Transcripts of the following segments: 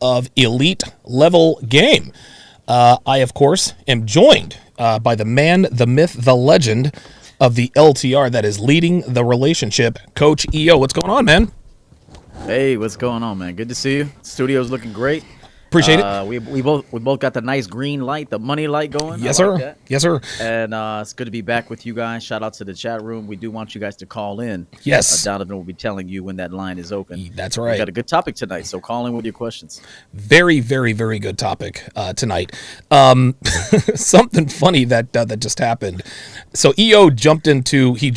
of Elite Level Game. I, of course, am joined by the man, the myth, the legend of the LTR that is leading the relationship, Coach EO. What's going on, man? Hey, what's going on, man? Good to see you. Studio's looking great. Appreciate it. We both got the nice green light, the money light going. Yes, sir. That. Yes, sir. And it's good to be back with you guys. Shout out to the chat room. We do want you guys to call in. Yes. Donovan will be telling you when that line is open. That's right. We got a good topic tonight, so call in with your questions. Very, very, very good topic tonight. Something funny that just happened. So EO jumped into the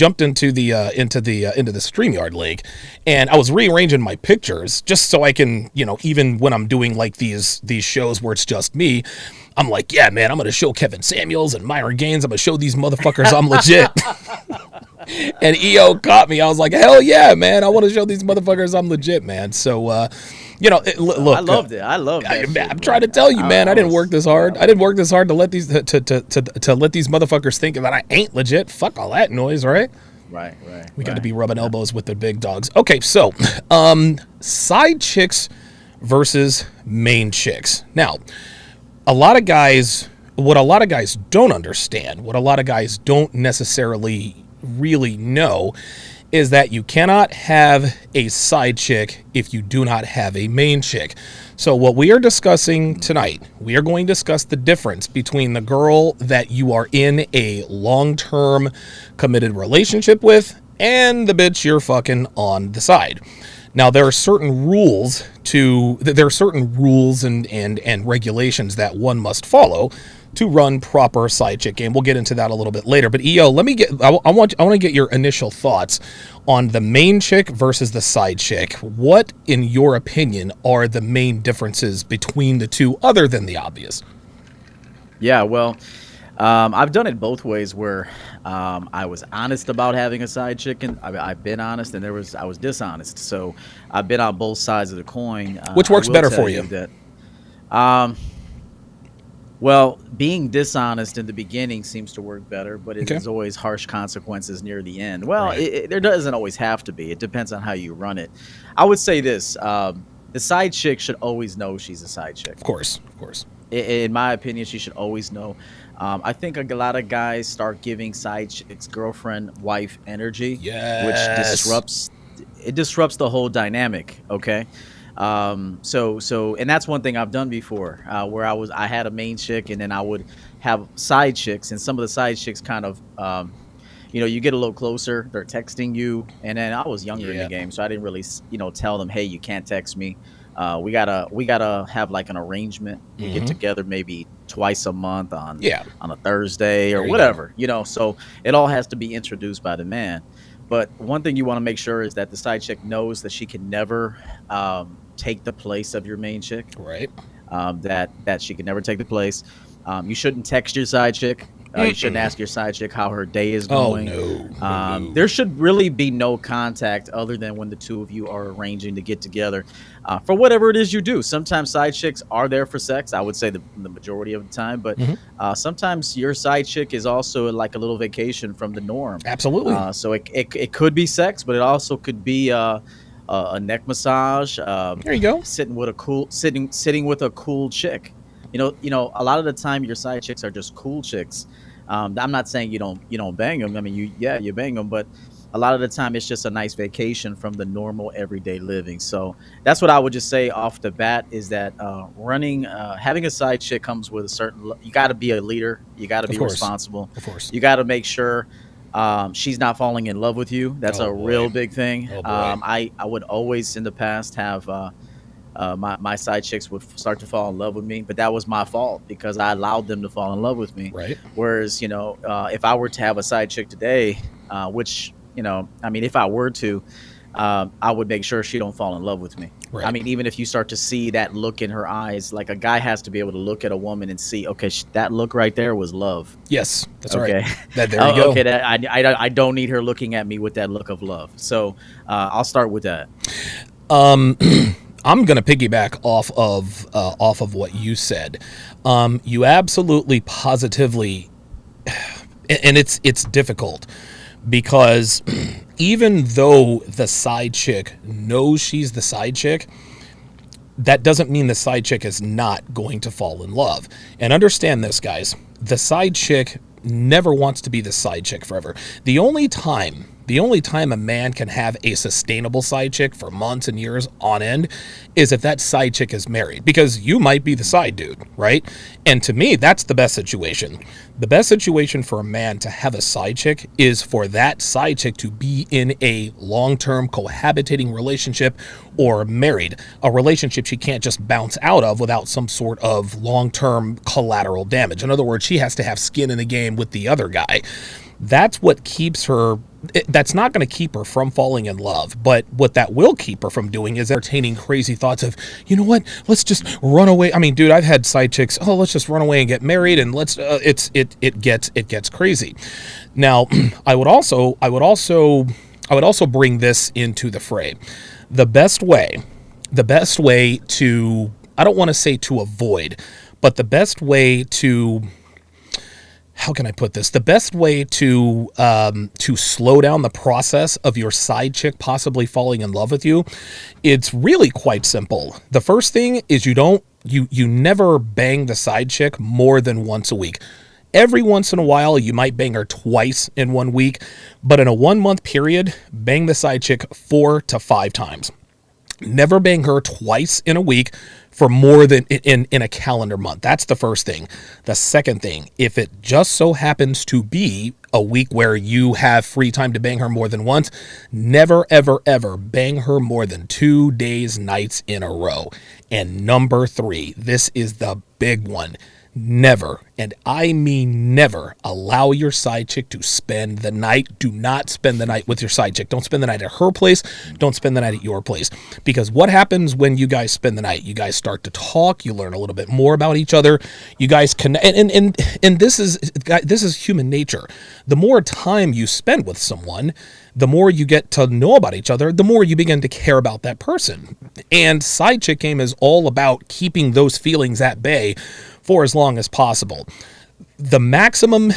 StreamYard link, and I was rearranging my pictures just so I can, even when I'm doing like these shows where it's just me, I'm like, yeah, man, I'm going to show Kevin Samuels and Myron Gaines. I'm going to show these motherfuckers I'm legit. And EO caught me. I was like, hell yeah, man. I want to show these motherfuckers I'm legit, man. So, look. I loved it. I loved it. I'm trying to tell you, man, I didn't work this hard. I didn't work this hard to let these to let these motherfuckers think that I ain't legit. Fuck all that noise, right? Right. We got to be rubbing elbows with the big dogs. Okay, so side chicks versus main chicks. Now, what a lot of guys don't understand, what a lot of guys don't necessarily really know, is that you cannot have a side chick if you do not have a main chick. So what we are discussing tonight, we are going to discuss the difference between the girl that you are in a long-term committed relationship with and the bitch you're fucking on the side. Now, there are certain rules and regulations that one must follow to run proper side chick game. We'll get into that a little bit later. But EO, I want to get your initial thoughts on the main chick versus the side chick. What, in your opinion, are the main differences between the two, other than the obvious? Yeah, well, I've done it both ways, where I was honest about having a side chick, and I've been honest, and I was dishonest. So I've been on both sides of the coin. Which works better for you? Well, being dishonest in the beginning seems to work better, but there's always harsh consequences near the end. Well, right. There doesn't always have to be. It depends on how you run it. I would say this. The side chick should always know she's a side chick. Of course. In my opinion, she should always know. I think a lot of guys start giving side chicks girlfriend, wife energy, which disrupts the whole dynamic. Okay. So and that's one thing I've done before, where I had a main chick, and then I would have side chicks, and some of the side chicks kind of, you get a little closer, they're texting you, and then I was younger in the game, so I didn't really, tell them, hey, you can't text me. We gotta have like an arrangement. We get together maybe twice a month on a Thursday or whatever, so it all has to be introduced by the man. But one thing you want to make sure is that the side chick knows that she can never take the place of your main chick. Right. That she can never take the place. You shouldn't text your side chick. You shouldn't ask your side chick how her day is going. No. There should really be no contact other than when the two of you are arranging to get together for whatever it is you do. Sometimes side chicks are there for sex. I would say the majority of the time, but sometimes your side chick is also like a little vacation from the norm. Absolutely. So it could be sex, but it also could be a neck massage. There you go. Sitting with a cool chick. A lot of the time your side chicks are just cool chicks. I'm not saying you don't bang them. I mean, you bang them, but a lot of the time it's just a nice vacation from the normal everyday living. So that's what I would just say off the bat, is that having a side chick comes with a certain. You got to be a leader. You got to be responsible. Of course. You got to make sure she's not falling in love with you. That's real big thing. I would always in the past have. My side chicks would start to fall in love with me, but that was my fault because I allowed them to fall in love with me. Right. Whereas, if I were to have a side chick today, which, if I were to, I would make sure she don't fall in love with me. Right. I mean, even if you start to see that look in her eyes, like a guy has to be able to look at a woman and see, okay, that look right there was love. Yes, that's okay. Right. There you go. Okay, I don't need her looking at me with that look of love. So I'll start with that. I'm going to piggyback off of what you said. You absolutely positively, and it's difficult because even though the side chick knows she's the side chick, that doesn't mean the side chick is not going to fall in love. And understand this, guys. The side chick never wants to be the side chick forever. The only time a man can have a sustainable side chick for months and years on end is if that side chick is married, because you might be the side dude, right? And to me, that's the best situation. The best situation for a man to have a side chick is for that side chick to be in a long-term cohabitating relationship or married, a relationship she can't just bounce out of without some sort of long-term collateral damage. In other words, she has to have skin in the game with the other guy. That's what keeps her. That's not going to keep her from falling in love, but what that will keep her from doing is entertaining crazy thoughts of, you know what, let's just run away. I mean, dude, I've had side chicks, oh, let's just run away and get married, and it gets crazy. Now, I would also bring this into the fray. The best way to, I don't want to say to avoid, but the best way to, how can I put this? The best way to slow down the process of your side chick possibly falling in love with you, it's really quite simple. The first thing is you never bang the side chick more than once a week. Every once in a while, you might bang her twice in 1 week, but in a 1 month period, bang the side chick 4 to 5 times. Never bang her twice in a week for more than in a calendar month. That's the first thing. The second thing, if it just so happens to be a week where you have free time to bang her more than once, never, ever, ever bang her more than 2 days, nights in a row. And number 3, this is the big one. Never, and I mean never, allow your side chick to spend the night. Do not spend the night with your side chick. Don't spend the night at her place. Don't spend the night at your place. Because what happens when you guys spend the night? You guys start to talk. You learn a little bit more about each other. You guys can, and this is human nature. The more time you spend with someone, the more you get to know about each other, the more you begin to care about that person. And side chick game is all about keeping those feelings at bay for as long as possible. The maximum,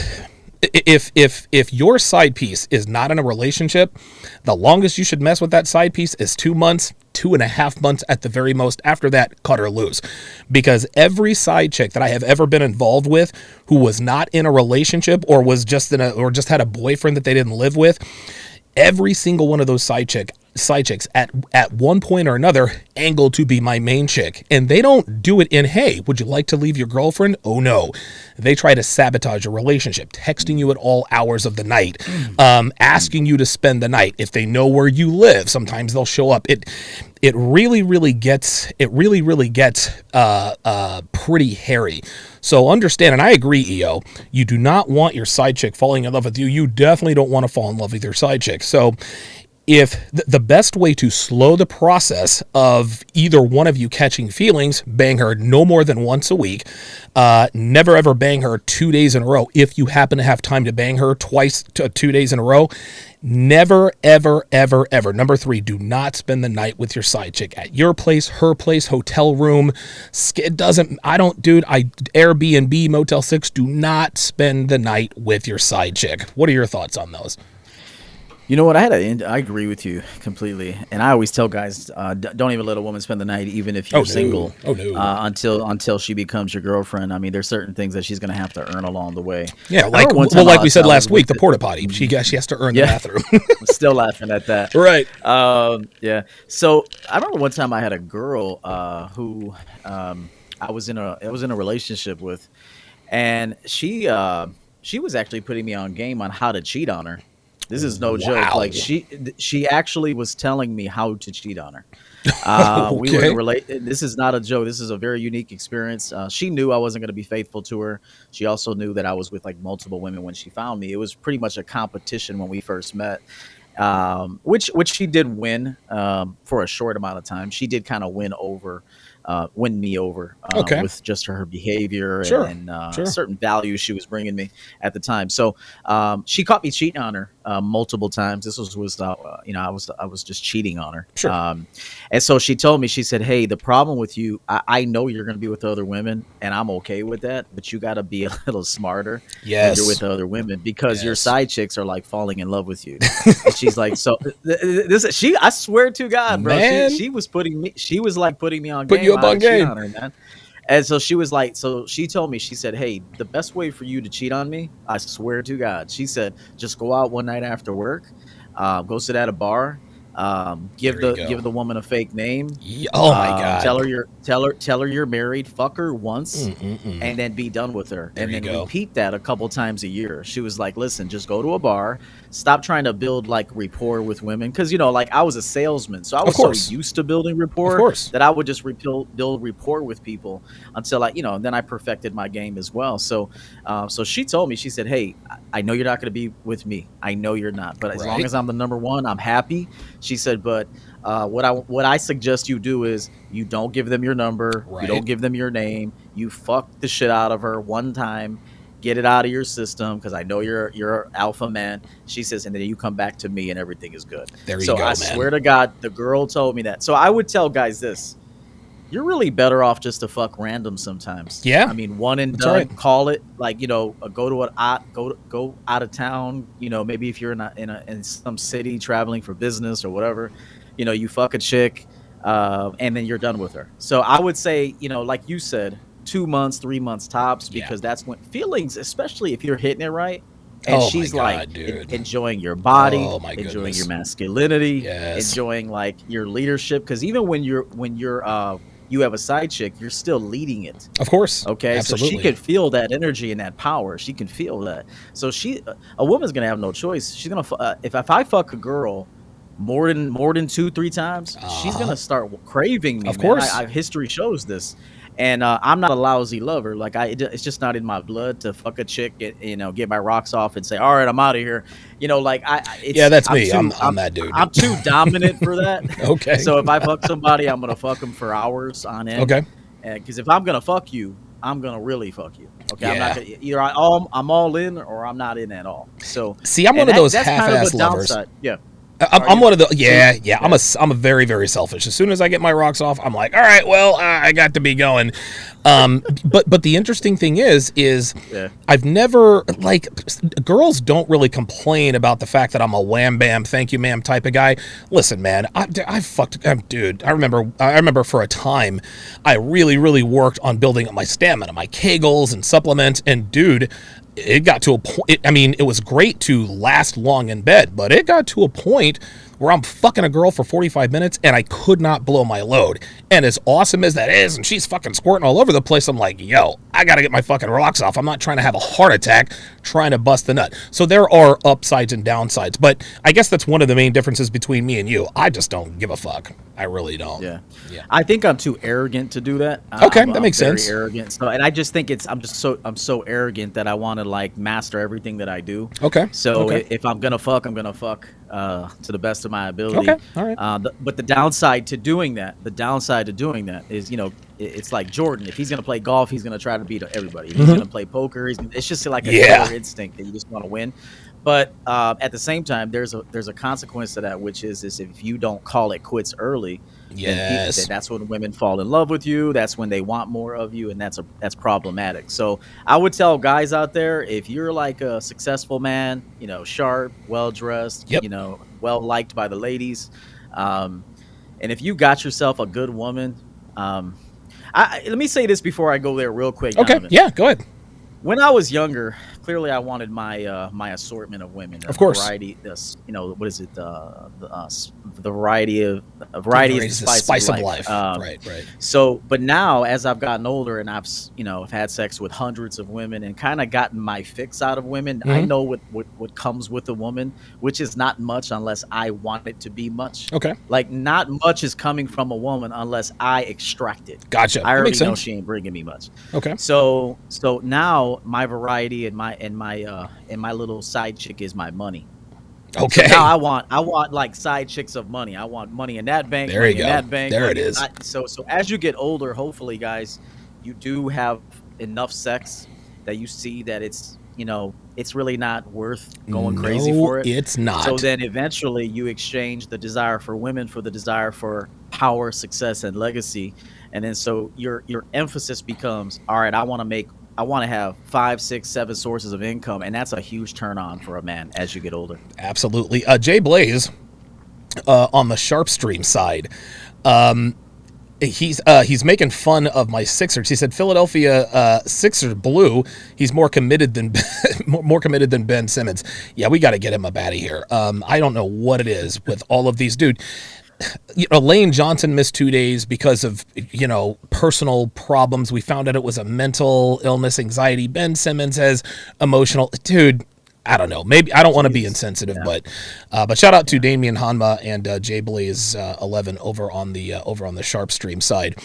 if your side piece is not in a relationship, the longest you should mess with that side piece is 2 months, 2.5 months at the very most. After that, cut her loose. Because every side chick that I have ever been involved with who was not in a relationship or was just just had a boyfriend that they didn't live with, every single one of those side chicks at one point or another angled to be my main chick. And they don't do it in, hey, would you like to leave your girlfriend? Oh no. They try to sabotage your relationship, texting you at all hours of the night, asking you to spend the night. If they know where you live, sometimes they'll show up. It really gets pretty hairy. So understand, and I agree, EO, you do not want your side chick falling in love with you. You definitely don't want to fall in love with your side chick. So if the best way to slow the process of either one of you catching feelings, bang her no more than once a week. Never ever bang her 2 days in a row. If you happen to have time to bang her 2 days in a row, never, ever, ever, ever. Number 3, do not spend the night with your side chick at your place, her place, hotel room. Airbnb, Motel 6, do not spend the night with your side chick. What are your thoughts on those? You know what? I agree with you completely, and I always tell guys, don't even let a woman spend the night, even if you're single. Until she becomes your girlfriend. I mean, there's certain things that she's going to have to earn along the way. Yeah, like we said last week, the porta potty. She has to earn the bathroom. I'm still laughing at that. Right. Yeah. So I remember one time I had a girl who I was in a relationship with, and she was actually putting me on game on how to cheat on her. This is no joke. Like she actually was telling me how to cheat on her. We were This is not a joke. This is a very unique experience. She knew I wasn't going to be faithful to her. She also knew that I was with like multiple women when she found me. It was pretty much a competition when we first met, which she did win for a short amount of time. She did kind of win over win me over Okay. with just her behavior Sure. and Sure. certain values she was bringing me at the time. So she caught me cheating on her multiple times. This was I was just cheating on her. Sure. And so she told me, she said, "Hey, the problem with you, I know you're going to be with other women, and I'm okay with that, but you got to be a little smarter when you're with other women because your side chicks are like falling in love with you." And she's like, "So I swear to God, bro, Man. she was putting me on Putting game. you up on game. On her, man." And so she was like, so she told me, she said, "Hey, the best way for you to cheat on me, I swear to God," she said, "just go out one night after work, go sit at a bar, give the woman a fake name. Oh my God. Tell her you're married. Fuck her once, and then be done with her. And then repeat that a couple times a year." She was like, "Listen, just go to a bar. Stop trying to build like rapport with women, because like I was a salesman, so I was so used to building rapport that I would just build rapport with people until then I perfected my game as well." So, so she told me, she said, "Hey, I know you're not going to be with me. I know you're not, but as long as I'm the number one, I'm happy." She said, "But what I suggest you do is you don't give them your number, you don't give them your name, you fuck the shit out of her one time, get it out of your system, because I know you're alpha man." She says, "And then you come back to me and everything is good." There you go, I swear to God, the girl told me that. So I would tell guys this: you're really better off just to fuck random sometimes. Yeah, I mean, one and done. Call it like go out of town. Maybe if you're in some city traveling for business or whatever, you fuck a chick, and then you're done with her. So I would say, like you said, 2 months, 3 months tops, because that's when feelings, especially if you're hitting it right. And she's enjoying your body, enjoying your masculinity, enjoying like your leadership. Because even when you have a side chick, you're still leading it. Of course. Okay. Absolutely. So she can feel that energy and that power. She can feel that. So a woman's going to have no choice. She's going to, if I fuck a girl more than 2-3 times, she's going to start craving me. Of course. History shows this. And I'm not a lousy lover. Like it's just not in my blood to fuck a chick, get my rocks off and say, "All right, I'm out of here." That's me. I'm that dude. I'm too dominant for that. Okay. So if I fuck somebody, I'm gonna fuck them for hours on end. Okay. Because if I'm gonna fuck you, I'm gonna really fuck you. Okay. I'm not gonna, I'm all in or I'm not in at all. So see, I'm one of those half-ass lovers. Yeah. I'm one of the yeah. I'm a very, very selfish. As soon as I get my rocks off, I'm like, all right, well, I got to be going. But the interesting thing is I've never girls don't really complain about the fact that I'm a wham bam, thank you ma'am type of guy. Listen, man, I fucked dude. I remember for a time I really, really worked on building up my stamina, my Kegels and supplements, and dude, it got to a point. It was great to last long in bed, but it got to a point where I'm fucking a girl for 45 minutes and I could not blow my load. And as awesome as that is, and she's fucking squirting all over the place, I'm like, yo, I gotta get my fucking rocks off. I'm not trying to have a heart attack trying to bust the nut. So there are upsides and downsides, but I guess that's one of the main differences between me and you. I just don't give a fuck. I really don't. Yeah. I think I'm too arrogant to do that. Okay, that makes sense. Very arrogant. So, and I just think I'm so arrogant that I want to like master everything that I do. Okay. So if I'm gonna fuck, I'm gonna fuck to the best of my ability. Okay. All right. But the downside to doing that is, it's like Jordan. If he's gonna play golf, he's gonna try to beat everybody. If he's gonna play poker, it's just like a killer instinct that you just want to win. But at the same time, there's a consequence to that, which is if you don't call it quits early, then that's when women fall in love with you. That's when they want more of you, and that's problematic. So I would tell guys out there, if you're like a successful man, sharp, well dressed, well liked by the ladies, and if you got yourself a good woman, let me say this before I go there real quick. Okay, Donovan. yeah, go ahead. When I was younger, clearly I wanted my my assortment of women. Of course. Variety, what is it? The variety is the spice of life. Right. So, but now as I've gotten older and I've had sex with hundreds of women and kind of gotten my fix out of women, I know what comes with a woman, which is not much unless I want it to be much. Okay. Like not much is coming from a woman unless I extract it. Gotcha. I already know she ain't bringing me much. Okay. So now my variety and my little side chick is my money. Okay. So now I want like side chicks of money. I want money in that bank. There you go. That bank. There it is. So as you get older, hopefully, guys, you do have enough sex that you see that it's it's really not worth going crazy for it. It's not. So then eventually you exchange the desire for women for the desire for power, success, and legacy, and then so your emphasis becomes, all right, I want to have 5, 6, 7 sources of income, and that's a huge turn on for a man as you get older. Absolutely. Jay Blaze, on the Sharpe stream side, he's making fun of my Sixers. He said Philadelphia Sixers blue. He's more committed than more committed than Ben Simmons. Yeah, we got to get him up out of here. I don't know what it is with all of these, dude. Lane Johnson missed 2 days because of personal problems. We found out it was a mental illness, anxiety. Ben Simmons has emotional. Dude, I don't know. Maybe I don't want to be insensitive, but shout out to Damian Hanma and Jay Blaze 11 over on the Sharpe stream side.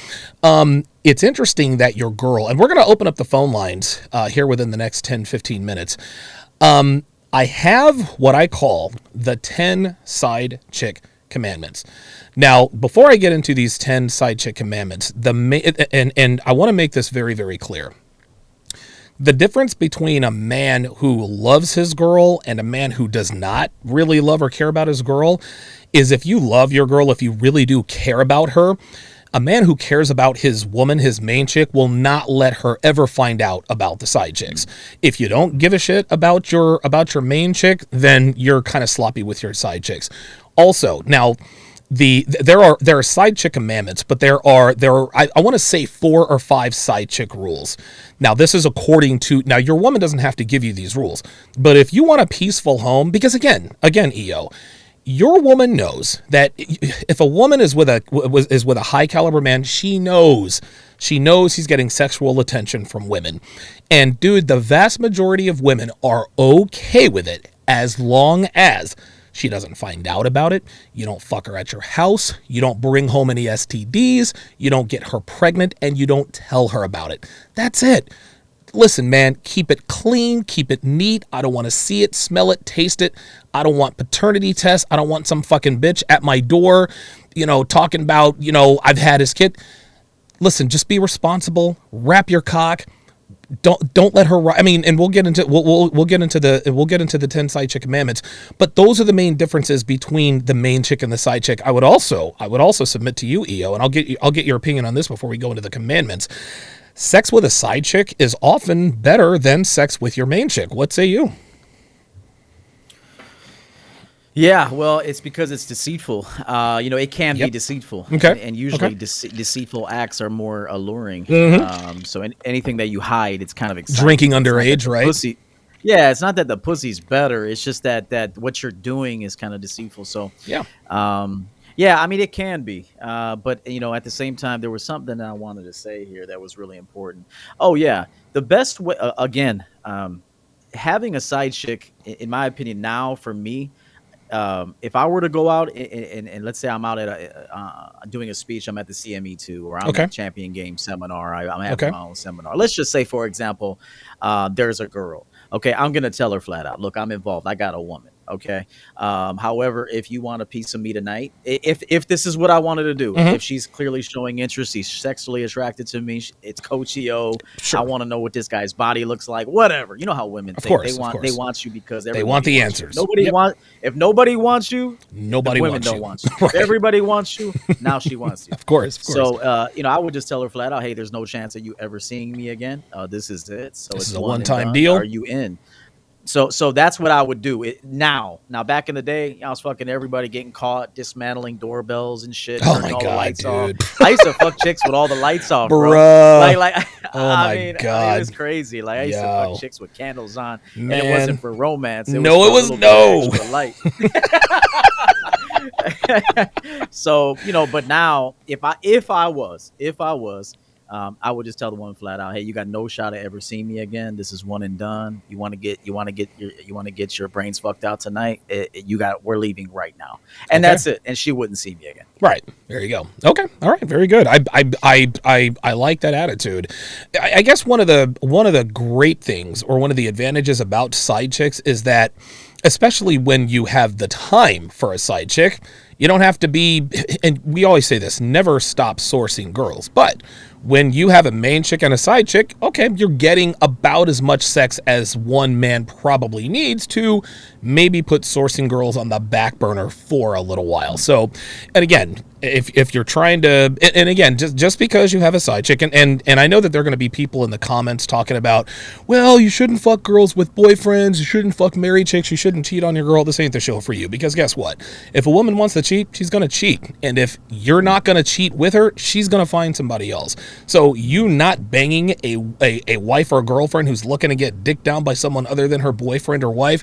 It's interesting that your girl, and we're going to open up the phone lines here within the next 10-15 minutes. I have what I call the 10 side chick commandments. Now, before I get into these 10 side chick commandments, and I want to make this very, very clear. The difference between a man who loves his girl and a man who does not really love or care about his girl is, if you love your girl, if you really do care about her, a man who cares about his woman, his main chick, will not let her ever find out about the side chicks. If you don't give a shit about your main chick, then you're kind of sloppy with your side chicks. Also, now, there are side chick commandments, but there are I want to say 4 or 5 side chick rules. Now, this is according to, now your woman doesn't have to give you these rules, but if you want a peaceful home, because again, EO, your woman knows that if a woman is with a high caliber man, she knows he's getting sexual attention from women. And dude, the vast majority of women are okay with it as long as she doesn't find out about it. You don't fuck her at your house. You don't bring home any STDs. You don't get her pregnant, and you don't tell her about it. That's it. Listen, man, keep it clean. Keep it neat. I don't want to see it, smell it, taste it. I don't want paternity tests. I don't want some fucking bitch at my door, talking about, I've had his kid. Listen, just be responsible. Wrap your cock. Don't let her. I mean, and we'll get into the 10 side chick commandments. But those are the main differences between the main chick and the side chick. I would also submit to you, EO, and I'll get your opinion on this before we go into the commandments. Sex with a side chick is often better than sex with your main chick. What say you? Yeah, well, it's because it's deceitful. It can be deceitful. Okay. And usually deceitful acts are more alluring. Mm-hmm. So anything that you hide, it's kind of exciting. Drinking underage, right? Pussy. Yeah, it's not that the pussy's better. It's just that what you're doing is kind of deceitful. So yeah. I mean, it can be. But at the same time, there was something that I wanted to say here that was really important. Oh yeah, the best way, again, having a side chick, in my opinion, now for me. If I were to go out and let's say I'm out at doing a speech, I'm at the CME2 or I'm at a Champion Game seminar, I'm having my own seminar. Let's just say, for example, there's a girl. Okay, I'm going to tell her flat out, look, I'm involved. I got a woman. Okay. However, if you want a piece of me tonight, if this is what I wanted to do, if she's clearly showing interest, she's sexually attracted to me, it's Coach EO. Sure. I want to know what this guy's body looks like, whatever. You know how women think. They want you because they want the answers. If nobody wants you, nobody women wants you. Don't want you. Right. If everybody wants you, now she wants you. Of course. So, I would just tell her flat out, hey, there's no chance of you ever seeing me again. This is it. So this it's is a one-time deal. Are you in? So that's what I would do. Now, back in the day, I was fucking everybody getting caught dismantling doorbells and shit. Oh my god, dude! I used to fuck chicks with all the lights off, bro. Like, oh god, it was crazy. Like I used to fuck chicks with candles on, man. And it wasn't for romance. It was light. So but now if I was. I would just tell the woman flat out, hey, you got no shot at ever seeing me again. This is one and done. You want to get your brains fucked out tonight. We're leaving right now, and that's it. And she wouldn't see me again. Right. There you go. Okay. All right. Very good. I like that attitude. I guess one of the great things or one of the advantages about side chicks is that especially when you have the time for a side chick. You don't have to be, and we always say this, never stop sourcing girls. But when you have a main chick and a side chick, okay, you're getting about as much sex as one man probably needs to maybe put sourcing girls on the back burner for a little while. So, and again, if you're trying to, and again, just because you have a side chick, and I know that there are going to be people in the comments talking about, well, you shouldn't fuck girls with boyfriends, you shouldn't fuck married chicks, you shouldn't cheat on your girl. This ain't the show for you, because guess what? If a woman wants to cheat, she's going to cheat, and if you're not going to cheat with her, she's going to find somebody else. So you not banging a wife or a girlfriend who's looking to get dicked down by someone other than her boyfriend or wife,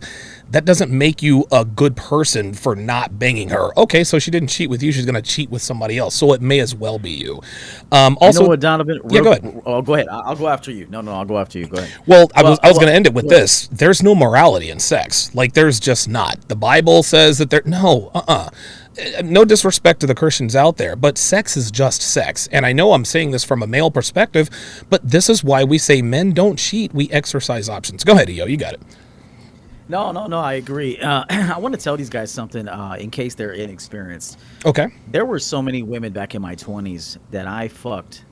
that doesn't make you a good person for not banging her. Okay, so she didn't cheat with you, she's going to cheat with somebody else, so it may as well be you. Also, you know what, Donovan? Yeah, go ahead. Oh, go ahead. I'll go after you. No, I'll go after you. Go ahead. Well, I was going to end it with this. There's no morality in sex. Like, there's just not. The Bible says that no disrespect to the Christians out there, but sex is just sex. And I know I'm saying this from a male perspective, but this is why we say men don't cheat. We exercise options. Go ahead, EO. You got it. No, I agree. I want to tell these guys something in case they're inexperienced. Okay. There were so many women back in my 20s that I fucked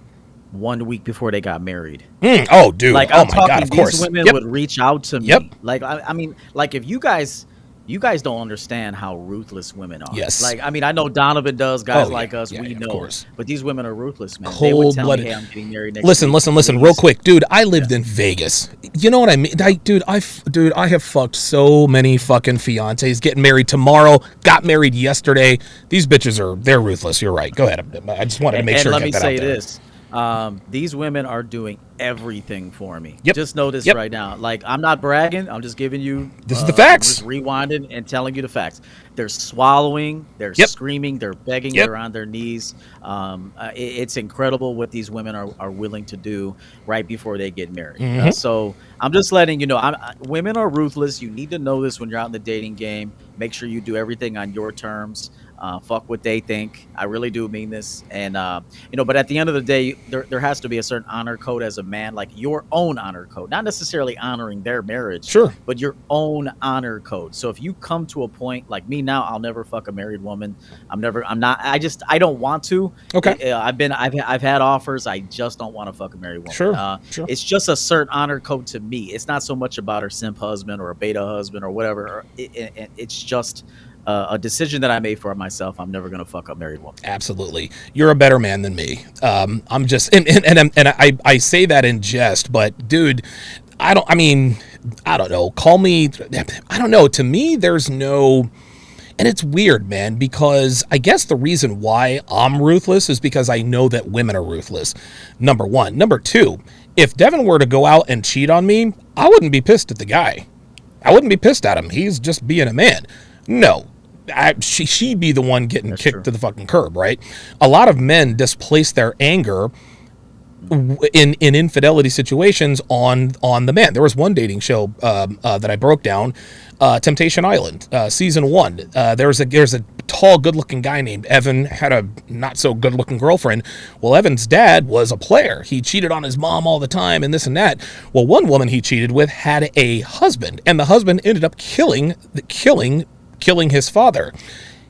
1 week before they got married. Oh, dude. Like, oh, I'm my talking, God, of course. These women would reach out to me. Yep. Like, I mean, like, if you guys don't understand how ruthless women are. Yes. Like, I mean, I know Donovan does, guys like us, we know. But these women are ruthless, man. They would tell me, hey, I'm getting married next week. Listen, real quick. Dude, I lived in Vegas. You know what I mean? I have fucked so many fucking fiancés. Getting married tomorrow. Got married yesterday. These bitches they're ruthless. You're right. Go ahead. I just wanted to make sure to get that out there. And let me say this. These women are doing everything for me. Yep. Just know this right now. Like, I'm not bragging. I'm just giving you this is the facts. Just rewinding and telling you the facts. They're swallowing. They're screaming. They're begging. They're on their knees. It's incredible what these women are willing to do right before they get married. So I'm just letting you know. Women are ruthless. You need to know this when you're out in the dating game. Make sure you do everything on your terms. Fuck what they think. I really do mean this. And but at the end of the day, there has to be a certain honor code as a man, like your own honor code, not necessarily honoring their marriage, but your own honor code. So if you come to a point like me now, I'll never fuck a married woman. I don't want to. Okay. I've had offers. I just don't want to fuck a married woman. Sure. It's just a certain honor code to me. It's not so much about her simp husband or a beta husband or whatever. It's just a decision that I made for myself. I'm never gonna fuck a married woman. Absolutely, you're a better man than me. I'm just, and I say that in jest, but dude, I don't know. Call me, I don't know. To me, there's no. And it's weird, man, because I guess the reason why I'm ruthless is because I know that women are ruthless. Number one. Number two, if Devin were to go out and cheat on me, I wouldn't be pissed at the guy. I wouldn't be pissed at him. He's just being a man. No. She'd be the one getting kicked to the fucking curb, right? A lot of men displace their anger in infidelity situations on the man. There was one dating show that I broke down, Temptation Island, season 1. There's a tall, good-looking guy named Evan, had a not-so-good-looking girlfriend. Well, Evan's dad was a player. He cheated on his mom all the time and this and that. Well, one woman he cheated with had a husband, and the husband ended up killing his father.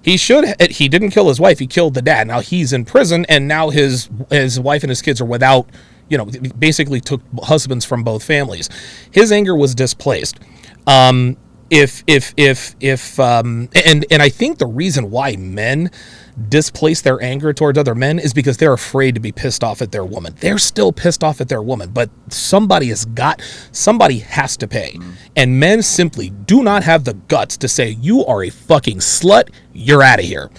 He didn't kill his wife, he killed the dad. Now he's in prison, and now his wife and his kids are without, basically took husbands from both families. His anger was displaced. And I think the reason why men displace their anger towards other men is because they're afraid to be pissed off at their woman. They're still pissed off at their woman, but somebody has to pay. And men simply do not have the guts to say, you are a fucking slut, you're out of here.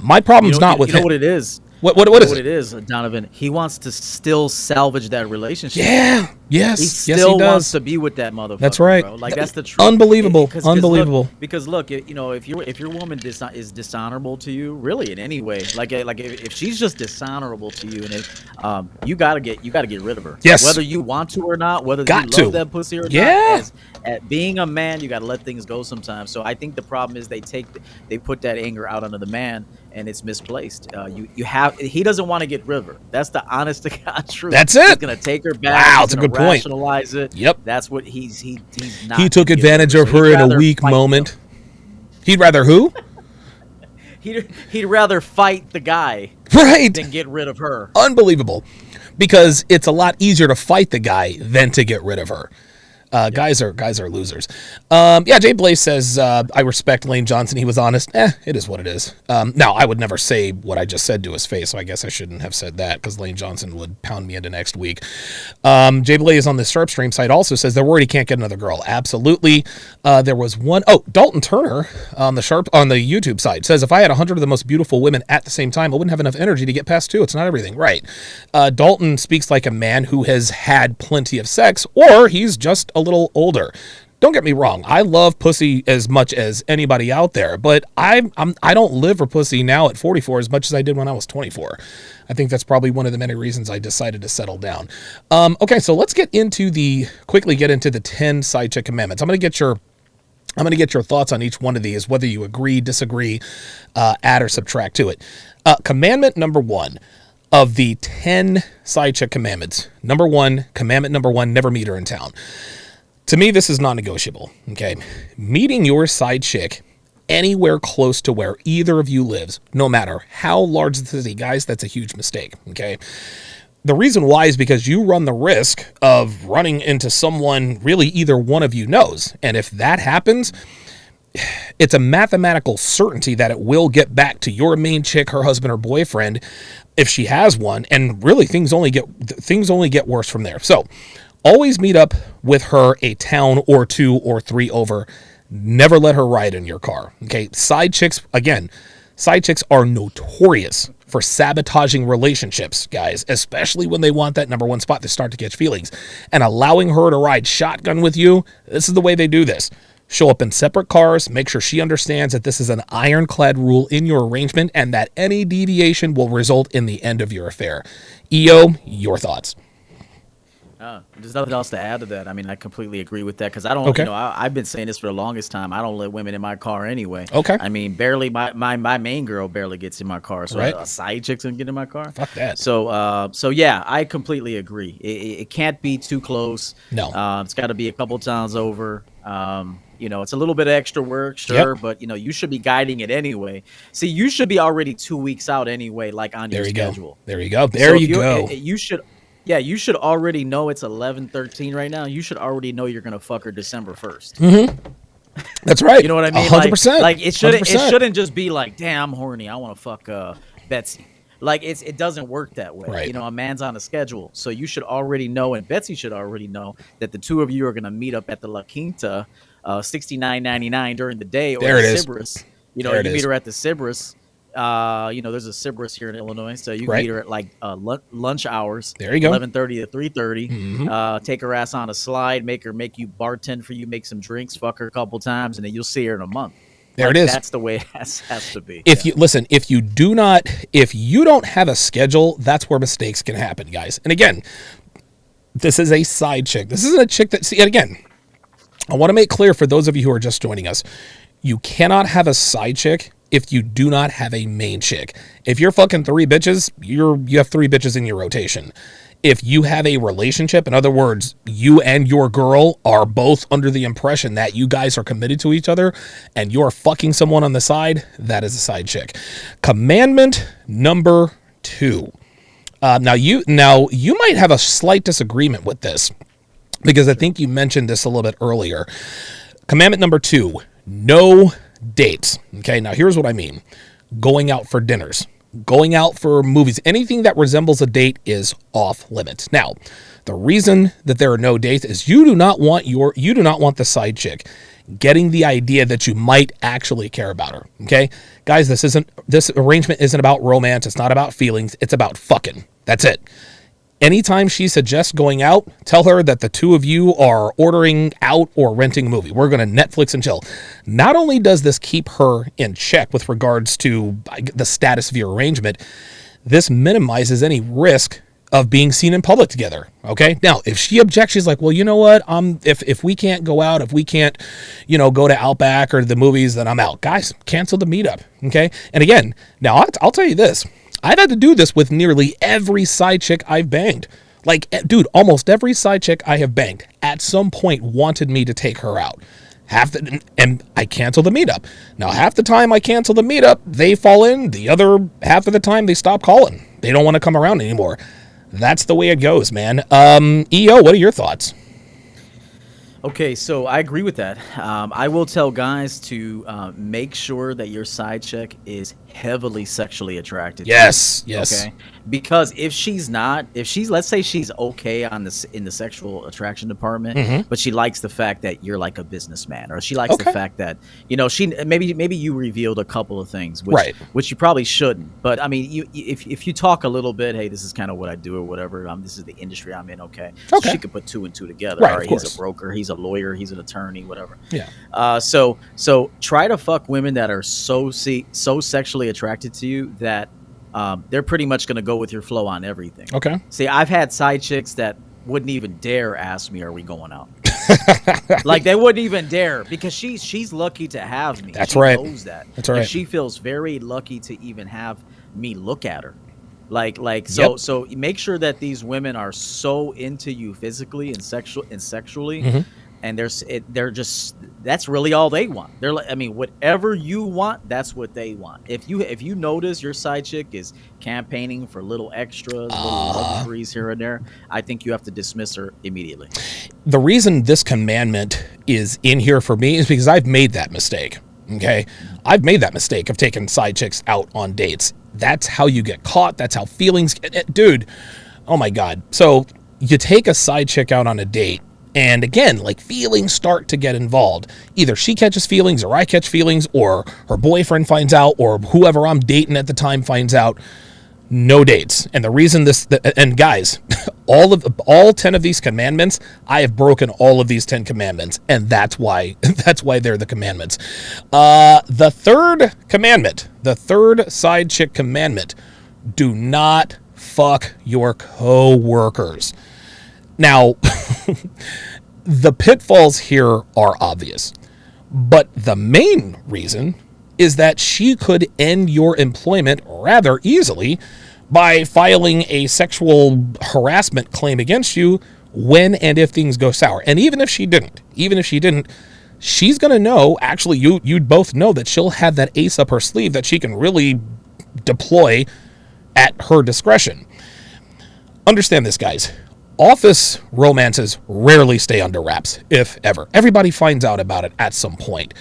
My problem's not with him. You know what it is? What is it? It is, Donovan. He wants to still salvage that relationship. Yeah. Yes. He still wants to be with that motherfucker. That's right. Bro. Like, that's the truth. Unbelievable. Unbelievable. Because look, if your woman is dishonorable to you, really in any way, like if she's just dishonorable to you, and you gotta get rid of her. Yes. Whether you want to or not, whether you love that pussy or not. At being a man, you gotta let things go sometimes. So I think the problem is they put that anger out onto the man, and it's misplaced. He doesn't want to get rid of her. That's the honest to God truth. That's it. He's gonna take her back. Wow, that's a good point. Rationalize it. Yep. That's what he's not. He took advantage of her in a weak moment. He'd rather who? He'd rather fight the guy, right, than get rid of her. Unbelievable, because it's a lot easier to fight the guy than to get rid of her. Guys are losers. Jay Blaze says, I respect Lane Johnson. He was honest. It is what it is. Now, I would never say what I just said to his face, so I guess I shouldn't have said that because Lane Johnson would pound me into next week. Jay Blaze on the Sharpe stream site also says they're worried he can't get another girl. Absolutely. There was one. Oh, Dalton Turner on the YouTube site says, if I had 100 of the most beautiful women at the same time, I wouldn't have enough energy to get past 2. It's not everything. Right. Dalton speaks like a man who has had plenty of sex, or he's just a little older. Don't get me wrong, I love pussy as much as anybody out there, but I don't live for pussy now at 44 as much as I did when I was 24. I think that's probably one of the many reasons I decided to settle down. Okay, so let's quickly get into the 10 side chick commandments. I'm going to get your thoughts on each one of these, whether you agree, disagree, add or subtract to it. Commandment number 1 of the 10 side chick commandments. Commandment number 1, never meet her in town. To me, this is non-negotiable, okay? Meeting your side chick anywhere close to where either of you lives, no matter how large the city, guys, that's a huge mistake, okay? The reason why is because you run the risk of running into someone really either one of you knows. And if that happens, it's a mathematical certainty that it will get back to your main chick, her husband or boyfriend, if she has one. And really, things only get worse from there. So always meet up with her a town or 2 or 3 over. Never let her ride in your car. Okay. Side chicks are notorious for sabotaging relationships, guys, especially when they want that number 1 spot. They start to catch feelings. And allowing her to ride shotgun with you, this is the way they do this. Show up in separate cars, make sure she understands that this is an ironclad rule in your arrangement and that any deviation will result in the end of your affair. EO, your thoughts? There's nothing else to add to that. I mean, I completely agree with that because I don't, I've been saying this for the longest time. I don't let women in my car anyway. Okay. I mean, barely, my main girl barely gets in my car. So a side chick's gonna get in my car. Fuck that. So yeah, I completely agree. It can't be too close. No. It's got to be a couple towns over. It's a little bit of extra work, sure, but you should be guiding it anyway. See, you should be already 2 weeks out anyway, like on your schedule. There you go. There you go. You should. Yeah, you should already know it's 11/13 right now. You should already know you're gonna fuck her December 1st. Mm-hmm. That's right. You know what I mean? 100%. Like it shouldn't just be like, damn, I'm horny, I want to fuck Betsy. Like it doesn't work that way. Right. A man's on a schedule, so you should already know, and Betsy should already know that the 2 of you are gonna meet up at the La Quinta, $69.99 during the day, or the Sybaris. You meet her at the Sybaris. There's a Sybaris here in Illinois, so you can meet her at like lunch hours. There you go. 11:30 to 3:30. Mm-hmm. Take her ass on a slide, make you bartend for you, make some drinks, fuck her a couple times, and then you'll see her in a month. There it is. That's the way it has to be. If you don't have a schedule, that's where mistakes can happen, guys. And again, this is a side chick. This isn't a chick that. See, and again, I want to make clear for those of you who are just joining us, you cannot have a side chick if you do not have a main chick. If you're fucking 3 bitches, you have 3 bitches in your rotation. If you have a relationship, in other words, you and your girl are both under the impression that you guys are committed to each other and you're fucking someone on the side, that is a side chick. Commandment number 2. Now you might have a slight disagreement with this because I think you mentioned this a little bit earlier. Commandment number 2, no dates. Okay, now here's what I mean. Going out for dinners, going out for movies, anything that resembles a date is off limits. Now, the reason that there are no dates is you do not want the side chick getting the idea that you might actually care about her. Okay, guys, this arrangement isn't about romance. It's not about feelings. It's about fucking. That's it. Anytime she suggests going out, tell her that the 2 of you are ordering out or renting a movie. We're going to Netflix and chill. Not only does this keep her in check with regards to the status of your arrangement, this minimizes any risk of being seen in public together. Okay. Now, if she objects, she's like, well, you know what? If we can't go out, if we can't, go to Outback or the movies, then I'm out. Guys, cancel the meetup. Okay. And again, now I'll tell you this. I've had to do this with nearly every side chick I've banged. Like, dude, almost every side chick I have banged at some point wanted me to take her out. And I cancel the meetup. Now, half the time I cancel the meetup, they fall in. The other half of the time, they stop calling. They don't want to come around anymore. That's the way it goes, man. EO, what are your thoughts? Okay, so I agree with that. I will tell guys to make sure that your side chick is heavily sexually attracted. Yes. Okay, because if she's not, let's say she's okay in the sexual attraction department, but she likes the fact that you're like a businessman, or she likes the fact that she maybe you revealed a couple of things, which you probably shouldn't. But I mean, if you talk a little bit, hey, this is kind of what I do or whatever. This is the industry I'm in. Okay, so she could put 2 and 2 together. Right, all right, he's a broker, he's a lawyer, he's an attorney, whatever. Yeah. So try to fuck women that are so sexually attracted to you that they're pretty much going to go with your flow on everything. Okay. See, I've had side chicks that wouldn't even dare ask me, are we going out? Like, they wouldn't even dare, because she's lucky to have me. That's she right. knows that. That's right. And she feels very lucky to even have me look at her. So make sure that these women are so into you physically and sexually, and they're just, that's really all they want. They're like, I mean, whatever you want, that's what they want. If you notice your side chick is campaigning for little extras, little luxuries here and there, I think you have to dismiss her immediately. The reason this commandment is in here for me is because I've made that mistake. Okay. I've made that mistake of taking side chicks out on dates. That's how you get caught. That's how feelings get, dude. Oh my God. So you take a side chick out on a date, and again, like, feelings start to get involved. Either she catches feelings, or I catch feelings, or her boyfriend finds out, or whoever I'm dating at the time finds out. No dates. And the reason and guys, all 10 of these commandments, I have broken all of these 10 commandments, and that's why they're the commandments. The third commandment, the third side chick commandment: do not fuck your coworkers. Now, the pitfalls here are obvious, but the main reason is that she could end your employment rather easily by filing a sexual harassment claim against you when and if things go sour. And even if she didn't, she's going to know, actually, you'd both know that she'll have that ace up her sleeve that she can really deploy at her discretion. Understand this, guys. Office romances rarely stay under wraps, if ever. Everybody finds out about it at some point.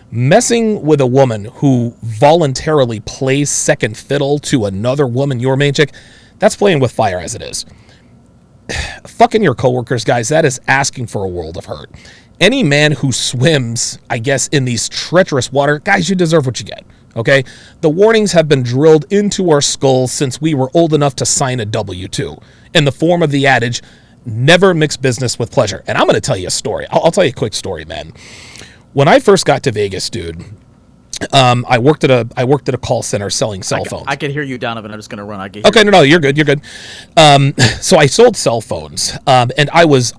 Messing with a woman who voluntarily plays second fiddle to another woman, your main chick, that's playing with fire as it is. Fucking your coworkers, guys, that is asking for a world of hurt. Any man who swims, I guess, in these treacherous water, guys, you deserve what you get, okay? The warnings have been drilled into our skulls since we were old enough to sign a W-2, in the form of the adage, never mix business with pleasure. And I'm going to tell you a story. I'll tell you a quick story, man. When I first got to Vegas, dude, I worked at a call center selling cell phones. I can hear you, Donovan. I'm just gonna run. Okay, no, you're good. So I sold cell phones, and I was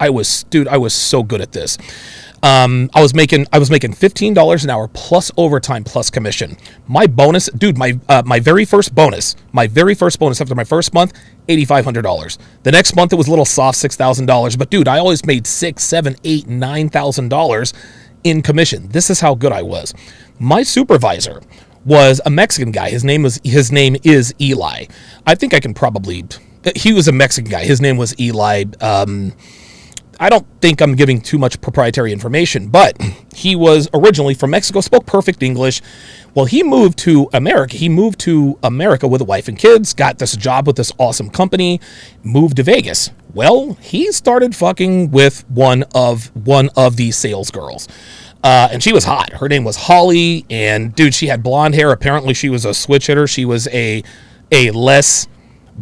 so good at this. I was making $15 an hour plus overtime plus commission. My bonus, dude, my very first bonus after my first month, $8,500. The next month it was a little soft, $6,000. But dude, I always made $6,000, $7,000, $8,000, $9,000 in commission. This is how good I was. My supervisor was a Mexican guy. His name is Eli. I think I can probably. He was a Mexican guy. His name was Eli. I don't think I'm giving too much proprietary information, but he was originally from Mexico, spoke perfect English. Well, he moved to America. He moved to America with a wife and kids, got this job with this awesome company, moved to Vegas. Well, he started fucking with one of these sales girls. And she was hot. Her name was Holly, and dude, she had blonde hair. Apparently she was a switch hitter. She was a less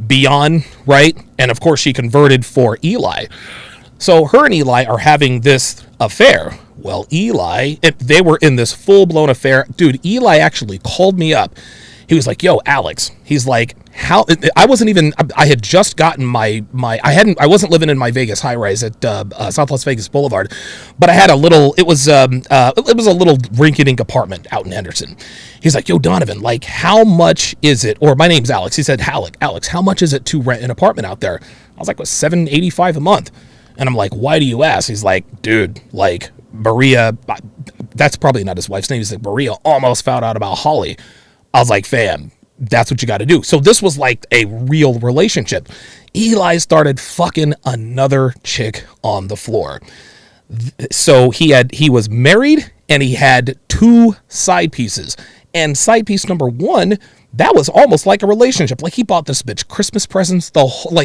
beyond, right? And of course she converted for Eli. So her and Eli are having this affair. Well, they were in this full-blown affair. Dude, Eli actually called me up. He was like, yo, Alex. He's like, I wasn't even, I had just gotten I wasn't living in my Vegas high rise at South Las Vegas Boulevard, but I had it was a little rinky-dink apartment out in Henderson. He's like, yo, Donovan, like, how much is it? Or my name's Alex. He said, Alex, how much is it to rent an apartment out there? I was like, what, $785 a month? And I'm like, why do you ask? He's like, dude, like, Maria, that's probably not his wife's name. He's like, Maria almost found out about Holly. I was like, fam, that's what you got to do. So this was like a real relationship. Eli started fucking another chick on the floor. So he was married and he had 2 side pieces. And side piece number 1, that was almost like a relationship. Like, he bought this bitch Christmas presents.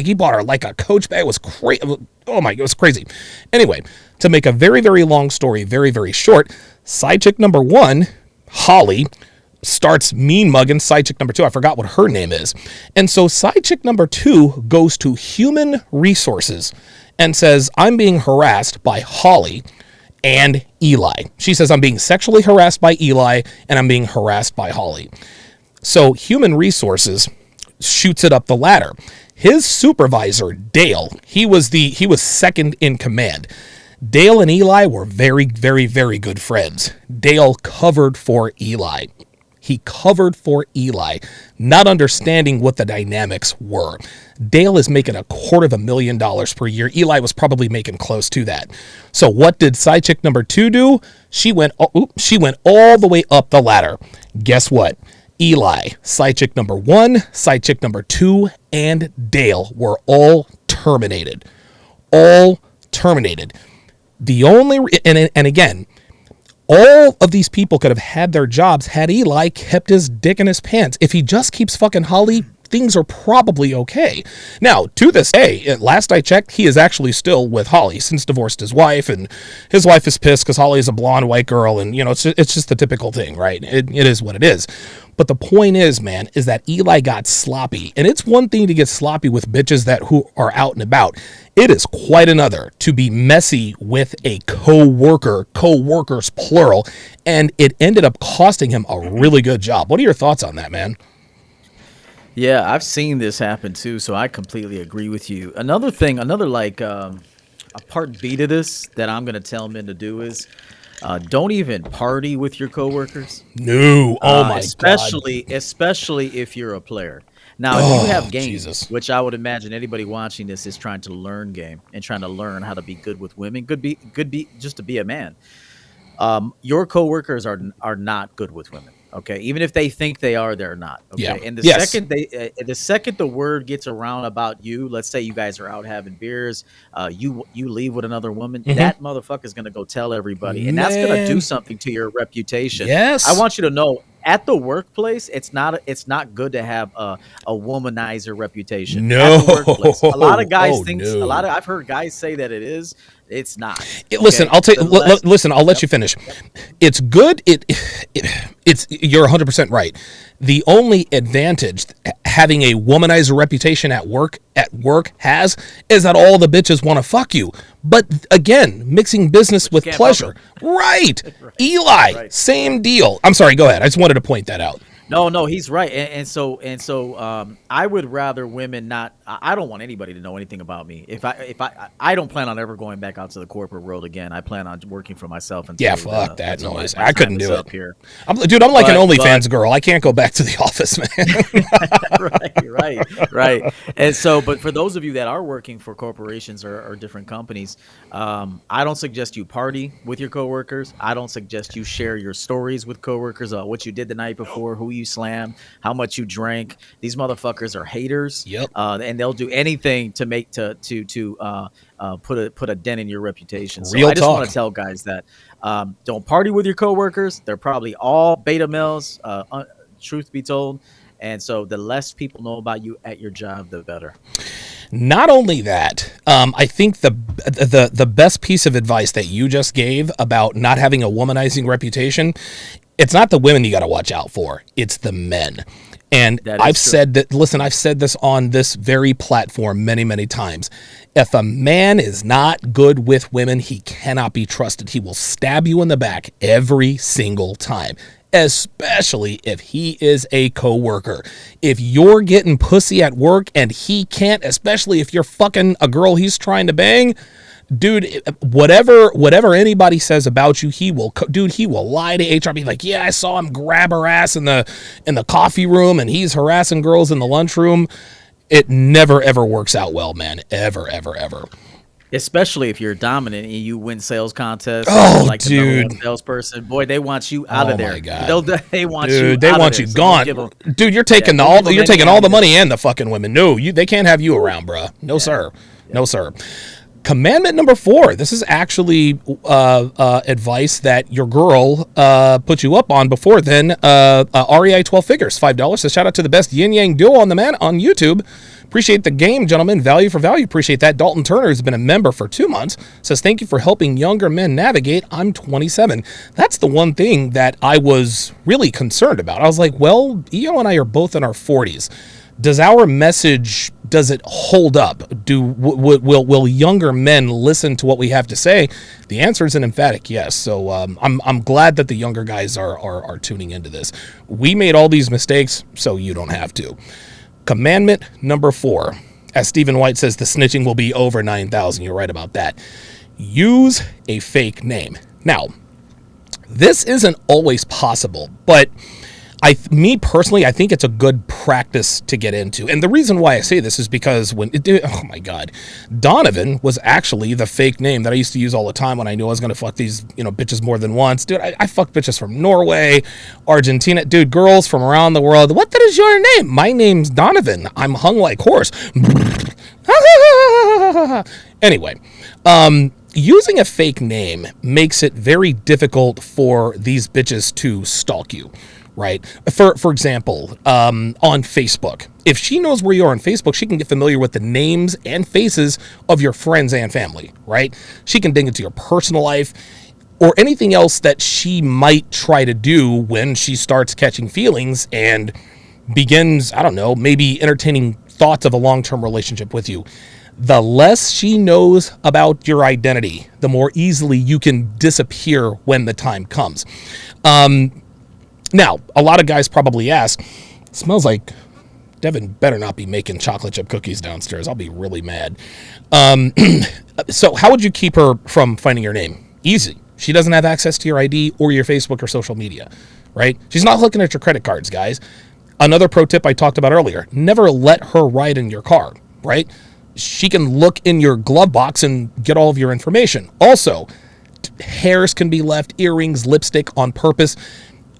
He bought her like a Coach bag. It was crazy. Oh my, it was crazy. Anyway, to make a very, very long story very, very short, side chick number 1, Holly, starts mean mugging side chick number 2. I forgot what her name is. And so side chick number 2 goes to human resources and says, I'm being harassed by Holly and Eli. She says, I'm being sexually harassed by Eli and I'm being harassed by Holly. So human resources shoots it up the ladder. His supervisor, Dale, he was second in command. Dale and Eli were very, very, very good friends. Dale covered for Eli. He covered for Eli, not understanding what the dynamics were. Dale is making $250,000 per year. Eli was probably making close to that. So what did side chick number 2 do? She went all the way up the ladder. Guess what? Eli, side chick number 1, side chick number 2, and Dale were all terminated. All terminated. The only, and again, all of these people could have had their jobs had Eli kept his dick in his pants. If he just keeps fucking Holly, things are probably okay. Now, to this day, last I checked, he is actually still with Holly, since divorced his wife, and his wife is pissed because Holly is a blonde white girl, and, you know, it's just the typical thing, right? It is what it is. But the point is, man, is that Eli got sloppy, and it's one thing to get sloppy with bitches who are out and about. It is quite another to be messy with a coworkers plural, and it ended up costing him a really good job. What are your thoughts on that, man? Yeah, I've seen this happen too, so I completely agree with you. Another thing, a part B to this that I'm going to tell men to do is don't even party with your coworkers. No, oh my God. Especially if you're a player. Now, if you have game, Jesus. which I would imagine anybody watching this is trying to learn game and trying to learn how to be good with women, could be just to be a man. Your coworkers are not good with women. Okay, even if they think they are, they're not. Okay, yeah. And the second the word gets around about you, let's say you guys are out having beers, you leave with another woman, that motherfucker's gonna go tell everybody, and that's gonna do something to your reputation. Yes, I want you to know. At the workplace, it's not good to have a womanizer reputation. No, at the workplace. A lot of guys think. No. I've heard guys say that it is. It's not. Okay? Listen, I'll let you finish. It's good. It's you're 100% right. The only advantage having a womanizer reputation at work has is that all the bitches want to fuck you. But again, mixing business with pleasure. Right. Eli, right. Same deal. I'm sorry, go ahead. I just wanted to point that out. No, he's right, and so I would rather women not. I don't want anybody to know anything about me. If I don't plan on ever going back out to the corporate world again. I plan on working for myself. Yeah, fuck that noise. I couldn't do it here, I'm like an OnlyFans girl. I can't go back to the office, man. right. And so, but for those of you that are working for corporations or different companies, I don't suggest you party with your coworkers. I don't suggest you share your stories with coworkers. What you did the night before, who you slammed, how much you drank. These motherfuckers are haters. Yep. And they'll do anything to make to put a dent in your reputation. So Real I just talk. want to tell guys that don't party with your coworkers. They're probably all beta males. Truth be told. And so the less people know about you at your job, the better. Not only that, I think the best piece of advice that you just gave about not having a womanizing reputation, it's not the women you got to watch out for. It's the men. And I've said this on this very platform many, many times. If a man is not good with women, he cannot be trusted. He will stab you in the back every single time. especially if he is a coworker. If you're getting pussy at work and he can't, especially if you're fucking a girl he's trying to bang, dude, whatever anybody says about you, he will lie to HR, be like, yeah, I saw him grab her ass in the coffee room and he's harassing girls in the lunchroom. It never ever works out well, man. Ever. Especially if you're dominant and you win sales contests. Oh, like dude. The number one salesperson. Boy, they want you out of there. Oh, my God. They want dude, you they out want of you there. gone. Dude, you're taking all the money and the fucking women. No, they can't have you around, bruh. No, sir. Yeah. No, sir. Commandment number 4. This is actually advice that your girl put you up on before then. REI 12 Figures, $5. Says, shout out to the best yin yang duo on YouTube. Appreciate the game, gentlemen. Value for value. Appreciate that. Dalton Turner has been a member for 2 months. Says, thank you for helping younger men navigate. I'm 27. That's the one thing that I was really concerned about. I was like, well, EO and I are both in our 40s. Does our message, does it hold up? Will younger men listen to what we have to say? The answer is an emphatic yes. So I'm glad that the younger guys are tuning into this. We made all these mistakes, so you don't have to. Commandment number 4. As Stephen White says, the snitching will be over 9,000. You're right about that. Use a fake name. Now, this isn't always possible, but me personally, I think it's a good practice to get into. And the reason why I say this is because oh my God, Donovan was actually the fake name that I used to use all the time when I knew I was going to fuck these, bitches more than once. Dude, I fucked bitches from Norway, Argentina, dude, girls from around the world. What is your name? My name's Donovan. I'm hung like horse. Anyway, using a fake name makes it very difficult for these bitches to stalk you. Right. For example, on Facebook, if she knows where you are on Facebook, she can get familiar with the names and faces of your friends and family. Right. She can dig into your personal life or anything else that she might try to do when she starts catching feelings and begins, I don't know, maybe entertaining thoughts of a long-term relationship with you. The less she knows about your identity, the more easily you can disappear when the time comes. Now, a lot of guys probably ask, smells like Devin better not be making chocolate chip cookies downstairs. I'll be really mad. So how would you keep her from finding your name? Easy. She doesn't have access to your ID or your Facebook or social media, right? She's not looking at your credit cards, guys. Another pro tip I talked about earlier, never let her ride in your car, right? She can look in your glove box and get all of your information. Also, hairs can be left, earrings, lipstick on purpose.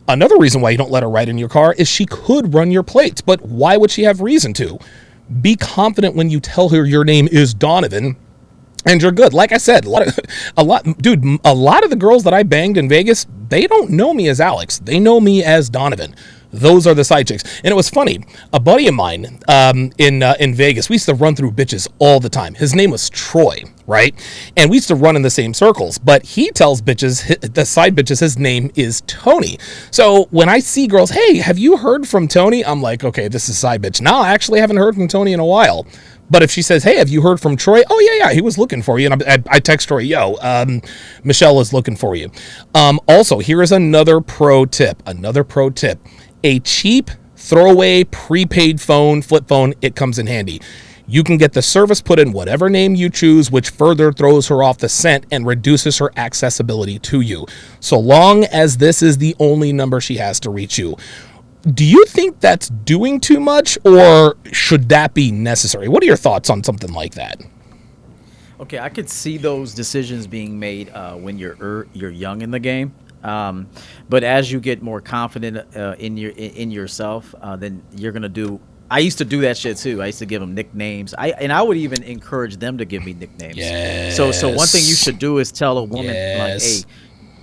Another reason why you don't let her ride in your car is she could run your plates, but why would she have reason to? Be confident when you tell her your name is Donovan and you're good. Like I said, a lot of the girls that I banged in Vegas, they don't know me as Alex. They know me as Donovan. Those are the side chicks. And it was funny. A buddy of mine in Vegas, we used to run through bitches all the time. His name was Troy, right? And we used to run in the same circles. But he tells bitches, the side bitches, his name is Tony. So when I see girls, hey, have you heard from Tony? I'm like, okay, this is side bitch. No, I actually haven't heard from Tony in a while. But if she says, hey, have you heard from Troy? Oh, yeah, he was looking for you. And I text Troy, Michelle is looking for you. Also, here is another pro tip. A cheap, throwaway, prepaid phone, flip phone, it comes in handy. You can get the service put in whatever name you choose, which further throws her off the scent and reduces her accessibility to you, so long as this is the only number she has to reach you. Do you think that's doing too much, or should that be necessary? What are your thoughts on something like that? Okay, I could see those decisions being made when you're young in the game. But as you get more confident in yourself, then you're gonna do. I used to do that shit too. I used to give them nicknames. I would even encourage them to give me nicknames. Yes. So one thing you should do is tell a woman like, hey,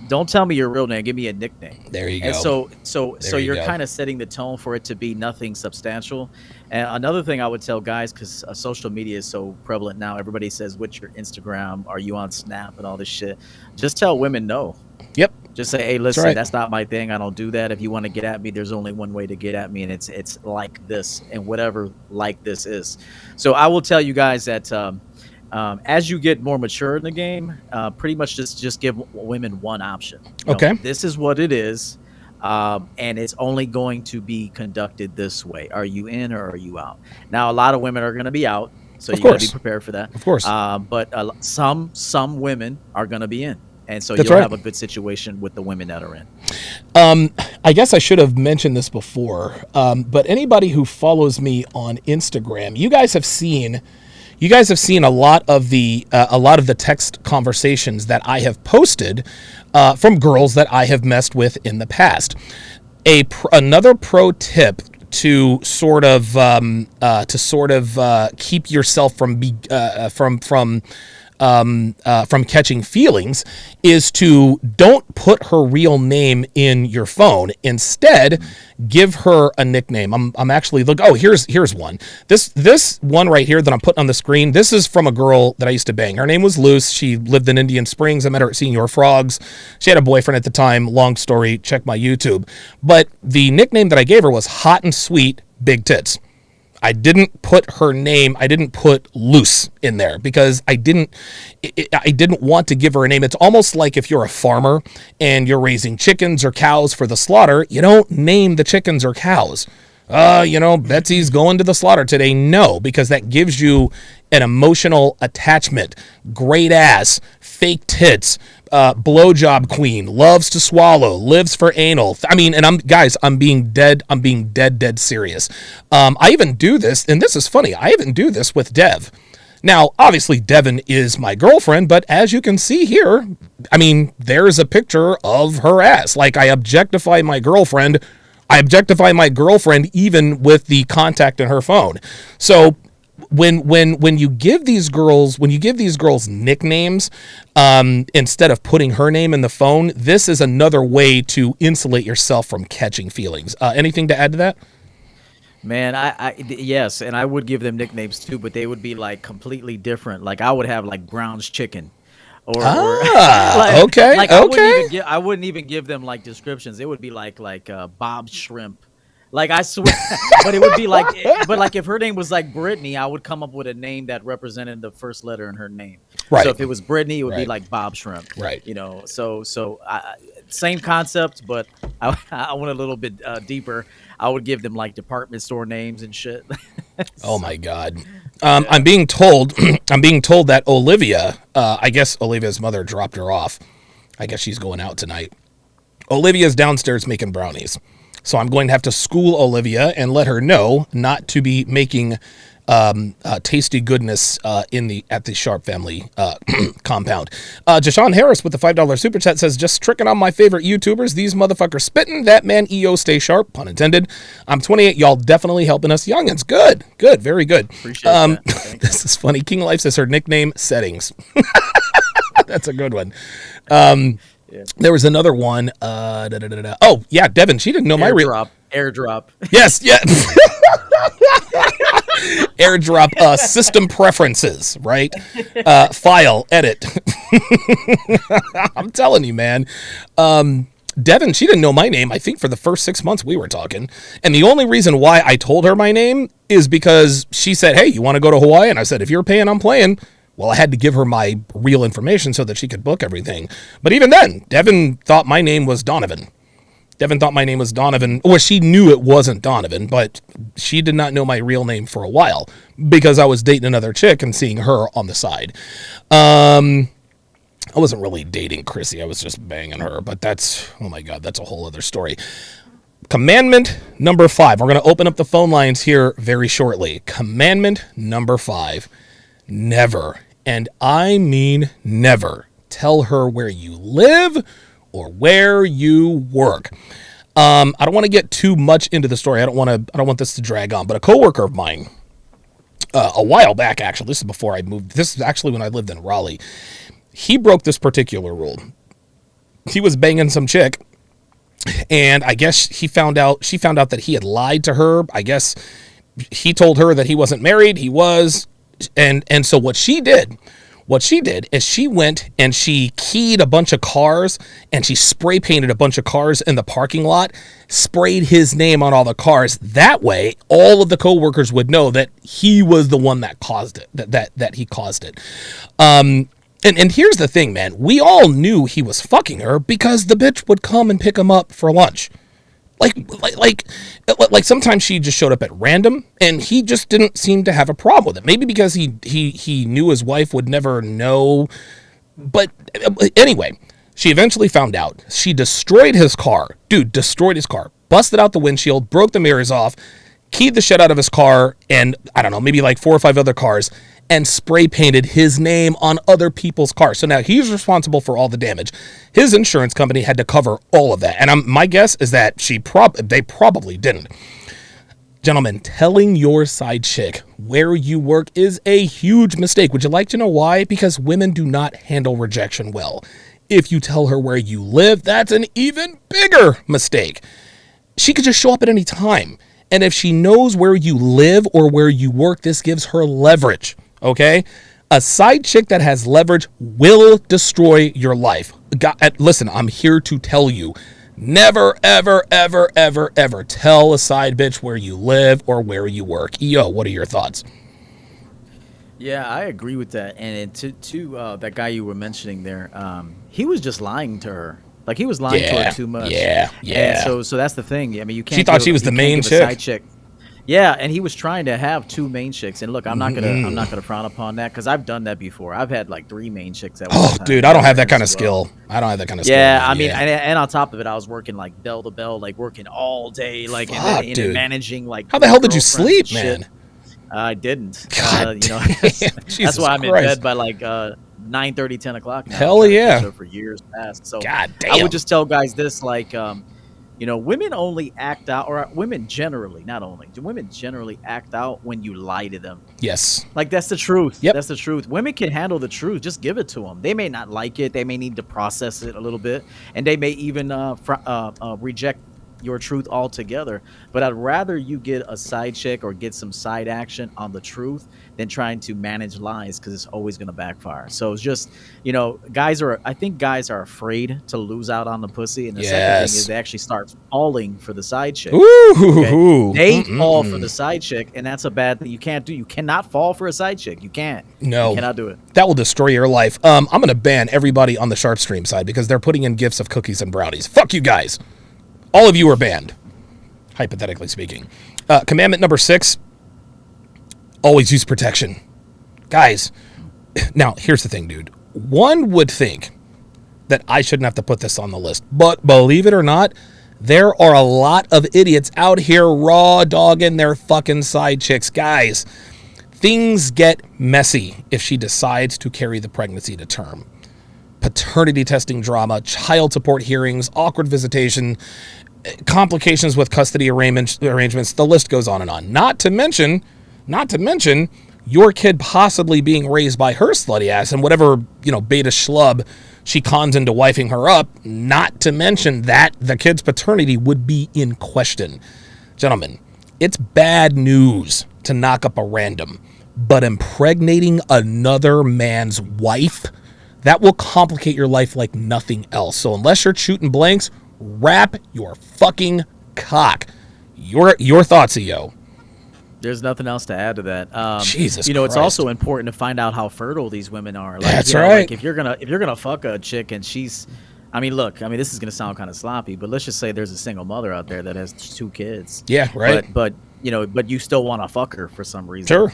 don't tell me your real name. Give me a nickname. There you go. And so you're kind of setting the tone for it to be nothing substantial. And another thing I would tell guys, because social media is so prevalent now, everybody says, what's your Instagram? Are you on Snap and all this shit? Just tell women no. Yep. Just say, hey, listen, that's not my thing. I don't do that. If you want to get at me, there's only one way to get at me, and it's like this, and whatever like this is. So I will tell you guys that as you get more mature in the game, pretty much just give women one option. Okay. This is what it is. And it's only going to be conducted this way. Are you in or are you out? Now, a lot of women are going to be out, so you got to be prepared for that. Of course. But some women are going to be in. And so That's you'll right. have a good situation with the women that are in. I guess I should have mentioned this before, but anybody who follows me on Instagram, you guys have seen a lot of the text conversations that I have posted from girls that I have messed with in the past. Another pro tip to sort of keep yourself from catching feelings is to don't put her real name in your phone. Instead, give her a nickname. I'm actually here's one. This one right here that I'm putting on the screen. This is from a girl that I used to bang. Her name was Luce. She lived in Indian Springs. I met her at Senior Frogs. She had a boyfriend at the time. Long story. Check my YouTube. But the nickname that I gave her was Hot and Sweet Big Tits. I didn't put her name. I didn't put Luce in there because I didn't want to give her a name. It's almost like if you're a farmer and you're raising chickens or cows for the slaughter, you don't name the chickens or cows. Betsy's going to the slaughter today. No, because that gives you an emotional attachment. Great ass, fake tits, blowjob queen, loves to swallow, lives for anal. I mean, and I'm being dead serious. I even do this, and this is funny. I even do this with Dev. Now, obviously, Devin is my girlfriend, but as you can see here, I mean, there's a picture of her ass. Like, I objectify my girlfriend even with the contact in her phone. So when you give these girls nicknames instead of putting her name in the phone, this is another way to insulate yourself from catching feelings. Anything to add to that? Man, yes, and I would give them nicknames too, but they would be like completely different. Like I would have like Brown's Chicken. Okay. I wouldn't even give them like descriptions. It would be like Bob Shrimp. Like I swear, but it would be like, if her name was like Brittany, I would come up with a name that represented the first letter in her name. Right. So if it was Brittany, it would be like Bob Shrimp. Right. So same concept, but I went a little bit deeper. I would give them like department store names and shit. Oh my God. I'm being told that Olivia, I guess Olivia's mother dropped her off. I guess she's going out tonight. Olivia's downstairs making brownies. So I'm going to have to school Olivia and let her know not to be making tasty goodness at the Sharpe family compound. Jashawn Harris with the $5 super chat says, just tricking on my favorite YouTubers. These motherfuckers spitting. That man EO stay sharp, pun intended. I'm 28. Y'all definitely helping us youngins. Good. Very good. Appreciate that. This is funny. King Life says her nickname Settings. That's a good one. Yeah. There was another one. Oh, yeah, Devin. She didn't know my real airdrop. Yes, yeah. Airdrop system preferences, right? File, edit. I'm telling you, man. Devin, she didn't know my name, I think, for the first 6 months we were talking. And the only reason why I told her my name is because she said, hey, you want to go to Hawaii? And I said, if you're paying, I'm playing. Well, I had to give her my real information so that she could book everything. But even then, Devin thought my name was Donovan. Or she knew it wasn't Donovan, but she did not know my real name for a while because I was dating another chick and seeing her on the side. I wasn't really dating Chrissy. I was just banging her, but that's a whole other story. Commandment number 5. We're going to open up the phone lines here very shortly. Commandment number 5. Never, and I mean never, tell her where you live or where you work. I don't want to get too much into the story. I don't want this to drag on, but a coworker of mine, a while back, actually, this is before I moved. This is actually when I lived in Raleigh. He broke this particular rule. He was banging some chick, and I guess she found out that he had lied to her. I guess he told her that he wasn't married. He was. And so what she did is she went and she keyed a bunch of cars and she spray painted a bunch of cars in the parking lot, sprayed his name on all the cars. That way, all of the coworkers would know that he was the one that caused it, that he caused it. And here's the thing, man. We all knew he was fucking her because the bitch would come and pick him up for lunch. Like sometimes she just showed up at random, and he just didn't seem to have a problem with it. Maybe because he knew his wife would never know. But anyway, she eventually found out. She destroyed his car. Dude, destroyed his car. Busted out the windshield, broke the mirrors off, keyed the shit out of his car, and I don't know, maybe like 4 or 5 other cars, and spray painted his name on other people's cars. So now he's responsible for all the damage. His insurance company had to cover all of that. And my guess is that they probably didn't. Gentlemen, telling your side chick where you work is a huge mistake. Would you like to know why? Because women do not handle rejection well. If you tell her where you live, that's an even bigger mistake. She could just show up at any time. And if she knows where you live or where you work, this gives her leverage, okay? A side chick that has leverage will destroy your life. Listen, I'm here to tell you, never, ever, ever, ever, ever tell a side bitch where you live or where you work. EO, what are your thoughts? Yeah, I agree with that. And to that guy you were mentioning there, he was just lying to her. Like, he was lying to her too much. Yeah. And so that's the thing. I mean, you can't. She thought she was the main chick. Side chick. Yeah, and he was trying to have 2 main chicks. And look, I'm not gonna frown upon that, because I've done that before. I've had like 3 main chicks at one time. Oh, dude, I don't have that kind of skill. I don't have that kind of skill. Yeah, I mean, and on top of it, I was working like bell to bell, like working all day, like and managing like. How the hell did you sleep, man? I didn't. God you know, that's why I'm in bed by like 9:30, 10 o'clock now. Hell yeah. For years past. So God damn. I would just tell guys this, like, you know, women only act out, or women generally, not only, do women generally act out when you lie to them. Yes. Like, that's the truth. Yep. That's the truth. Women can handle the truth. Just give it to them. They may not like it. They may need to process it a little bit. And they may even reject your truth altogether. But I'd rather you get a side chick or get some side action on the truth than trying to manage lies, because it's always going to backfire. So it's just, you know, I think guys are afraid to lose out on the pussy. And the second thing is they actually start falling for the side chick. Ooh. They fall for the side chick, and that's a bad thing. You can't do. You cannot fall for a side chick. You can't. No. You cannot do it. That will destroy your life. I'm going to ban everybody on the Sharpe stream side because they're putting in gifts of cookies and brownies. Fuck you guys. All of you are banned, hypothetically speaking. Commandment number 6, always use protection. Guys, now, here's the thing, dude. One would think that I shouldn't have to put this on the list, but believe it or not, there are a lot of idiots out here raw dogging their fucking side chicks. Guys, things get messy if she decides to carry the pregnancy to term. Paternity testing drama, child support hearings, awkward visitation, complications with custody arrangements, the list goes on and on. Not to mention your kid possibly being raised by her slutty ass and whatever, you know, beta schlub she cons into wifing her up. Not to mention that the kid's paternity would be in question. Gentlemen, it's bad news to knock up a random, but impregnating another man's wife, that will complicate your life like nothing else. So unless you're shooting blanks, wrap your fucking cock. Your thoughts, EO. There's nothing else to add to that. Jesus you know, Christ. It's also important to find out how fertile these women are. Like, that's you know, right. Like, if you're gonna fuck a chick and she's, I mean, look, I mean, this is gonna sound kind of sloppy, but let's just say there's a single mother out there that has 2 kids. Yeah, right. But you know, but you still want to fuck her for some reason. Sure.